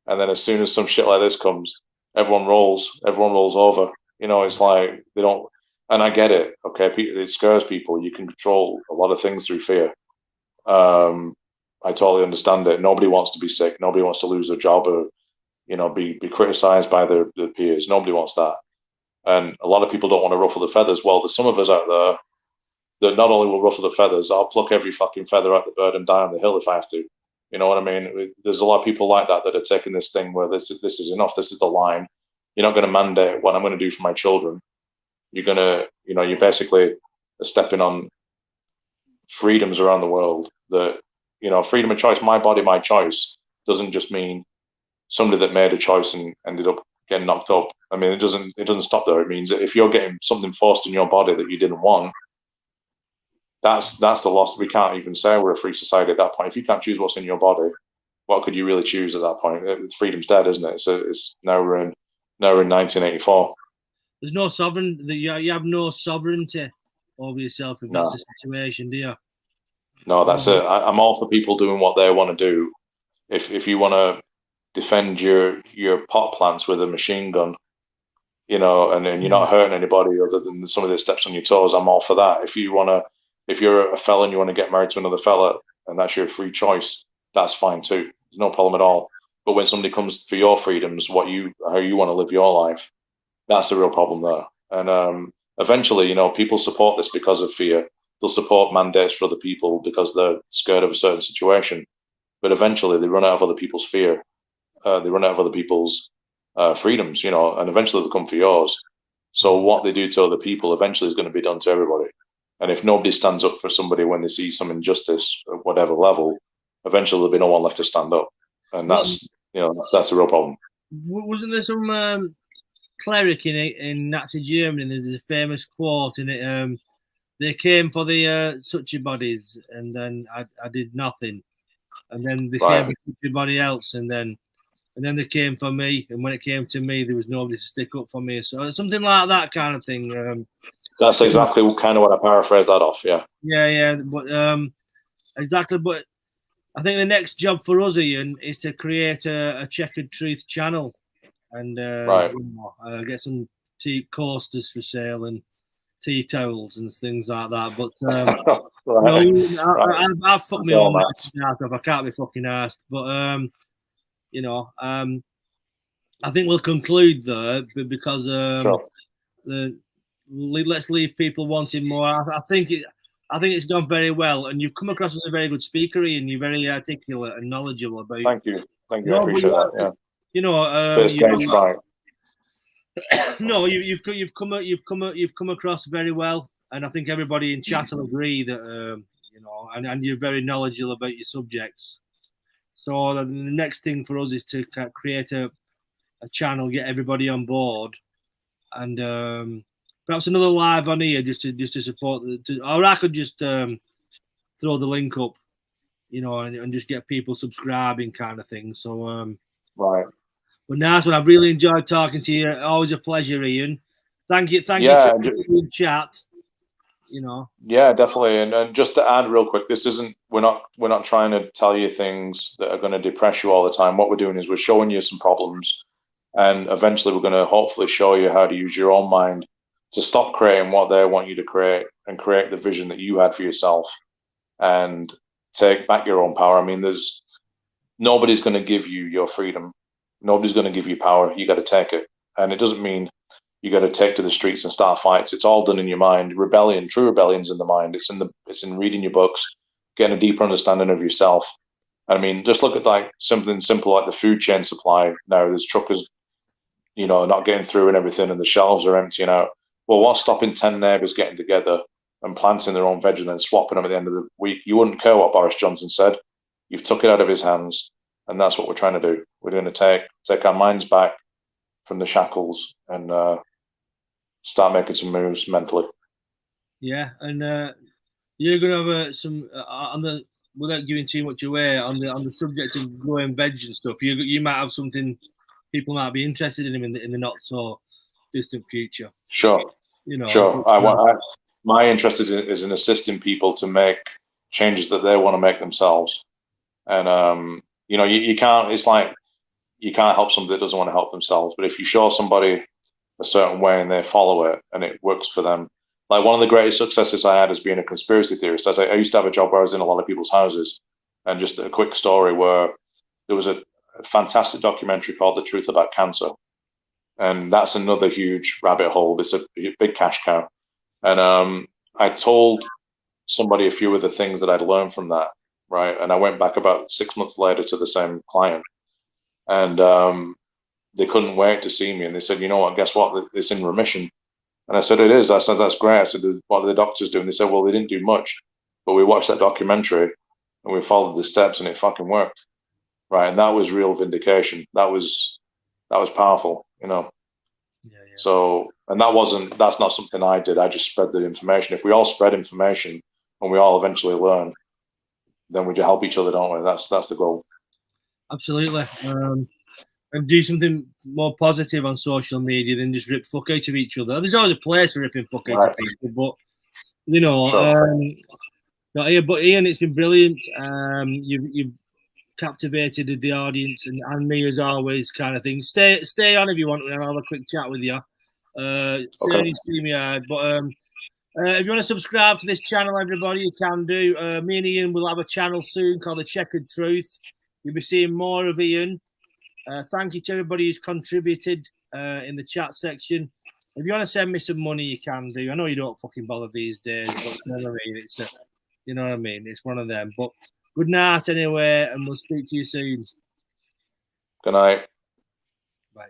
and then as soon as some shit like this comes, everyone rolls over. You know, it's like they don't. And I get it. Okay, it scares people. You can control a lot of things through fear. I totally understand it. Nobody wants to be sick. Nobody wants to lose their job or, you know, be criticized by their peers. Nobody wants that. And a lot of people don't want to ruffle the feathers. Well, there's some of us out there that not only will ruffle the feathers, I'll pluck every fucking feather out the bird and die on the hill if I have to. You know what I mean? There's a lot of people like that are taking this thing where this is enough. This is the line. You're not going to mandate what I'm going to do for my children. You're going to, you know, you're basically stepping on freedoms around the world that, you know, freedom of choice, my body, my choice, doesn't just mean somebody that made a choice and ended up getting knocked up. I mean, it doesn't stop there. It means that if you're getting something forced in your body that you didn't want, that's the loss. We can't even say we're a free society at that point. If you can't choose what's in your body, what could you really choose at that point? Freedom's dead, isn't it? So it's now we're in 1984. There's no sovereign. You have no sovereignty over yourself if that's the situation, do you? No, that's it. I'm all for people doing what they want to do. If you want to defend your pot plants with a machine gun, you know, and you're not hurting anybody other than somebody that steps on your toes, I'm all for that. If you're a fella and you want to get married to another fella and that's your free choice, that's fine too. There's no problem at all. But when somebody comes for your freedoms, how you want to live your life, that's the real problem there. And eventually, you know, people support this because of fear. They'll support mandates for other people because they're scared of a certain situation. But eventually they run out of other people's fear. They run out of other people's freedoms, you know, and eventually they'll come for yours. So what they do to other people eventually is going to be done to everybody. And if nobody stands up for somebody when they see some injustice at whatever level, eventually there'll be no one left to stand up. And that's, you know, that's a real problem. Wasn't there some cleric in Nazi Germany? There's a famous quote in it. They came for the such bodies, and then I did nothing, and then they came for everybody else, and then they came for me, and when it came to me, there was nobody to stick up for me. So something like that kind of thing. That's exactly kind of what I paraphrased that off. Yeah, but exactly. But I think the next job for us, Ian, is to create a Checkered Truth channel, and get some tea coasters for sale and tea towels and things like that. But I've fucked my own ass off. I can't be fucking arsed. But you know, I think we'll conclude there because let's leave people wanting more. I think it's gone very well, and you've come across as a very good speaker, Ian. You're very articulate and knowledgeable about. Thank you. I appreciate that. Yeah. You know, no, you've come across very well, and I think everybody in chat will agree that you know, and you're very knowledgeable about your subjects. So the next thing for us is to create a channel, get everybody on board, and perhaps another live on here just to support or I could just throw the link up, you know, and just get people subscribing kind of thing. So right. But nice one. I've really enjoyed talking to you. Always a pleasure, Ian. Thank you to the chat. You know. Yeah, definitely. And just to add real quick, we're not trying to tell you things that are going to depress you all the time. What we're doing is we're showing you some problems, and eventually we're going to hopefully show you how to use your own mind to stop creating what they want you to create and create the vision that you had for yourself and take back your own power. I mean, nobody's going to give you your freedom. Nobody's going to give you power. You got to take it. And it doesn't mean you got to take to the streets and start fights. It's all done in your mind. True rebellion's in the mind. It's in reading your books, getting a deeper understanding of yourself. I mean, just look at like something simple like the food chain supply. Now there's truckers, you know, not getting through and everything, and the shelves are emptying out. Well, what's stopping 10 neighbours getting together and planting their own veg and then swapping them at the end of the week? You wouldn't care what Boris Johnson said. You've took it out of his hands, and that's what we're trying to do. We're going to take our minds back from the shackles and start making some moves mentally. Yeah, and you're going to have some on the, without giving too much away, on the subject of growing veg and stuff. You might have something people might be interested in in the not so distant future. Sure. You know. Sure. My interest is in assisting people to make changes that they want to make themselves. And you know, you can't. It's like you can't help somebody that doesn't want to help themselves. But if you show somebody a certain way and they follow it and it works for them, like one of the greatest successes I had as being a conspiracy theorist. I used to have a job where I was in a lot of people's houses, and just a quick story where there was a fantastic documentary called "The Truth About Cancer," and that's another huge rabbit hole. It's a big cash cow, and I told somebody a few of the things that I'd learned from that, right? And I went back about 6 months later to the same client, and they couldn't wait to see me. And they said, "You know what? Guess what? It's in remission." And I said, "It is." I said, "That's great." I said, "What are the doctors doing?" They said, "Well, they didn't do much, but we watched that documentary and we followed the steps, and it fucking worked." Right, and that was real vindication. That was powerful, you know. Yeah. So, and that's not something I did. I just spread the information. If we all spread information and we all eventually learn, then we help each other, don't we? That's the goal. Absolutely. And do something more positive on social media than just rip fuck out of each other. There's always a place for ripping fuck out of people, but you know, Sure. but Ian, it's been brilliant. You've captivated the audience and me as always, kind of thing. Stay on if you want, and I'll have a quick chat with you. Okay. See me hard, but if you want to subscribe to this channel, everybody, you can do. Me and Ian will have a channel soon called the Checkered Truth. You'll be seeing more of Ian. Thank you to everybody who's contributed in the chat section. If you want to send me some money, you can do. I know you don't fucking bother these days, but you know what I mean. You know what I mean. It's one of them. But good night anyway, and we'll speak to you soon. Good night. Bye.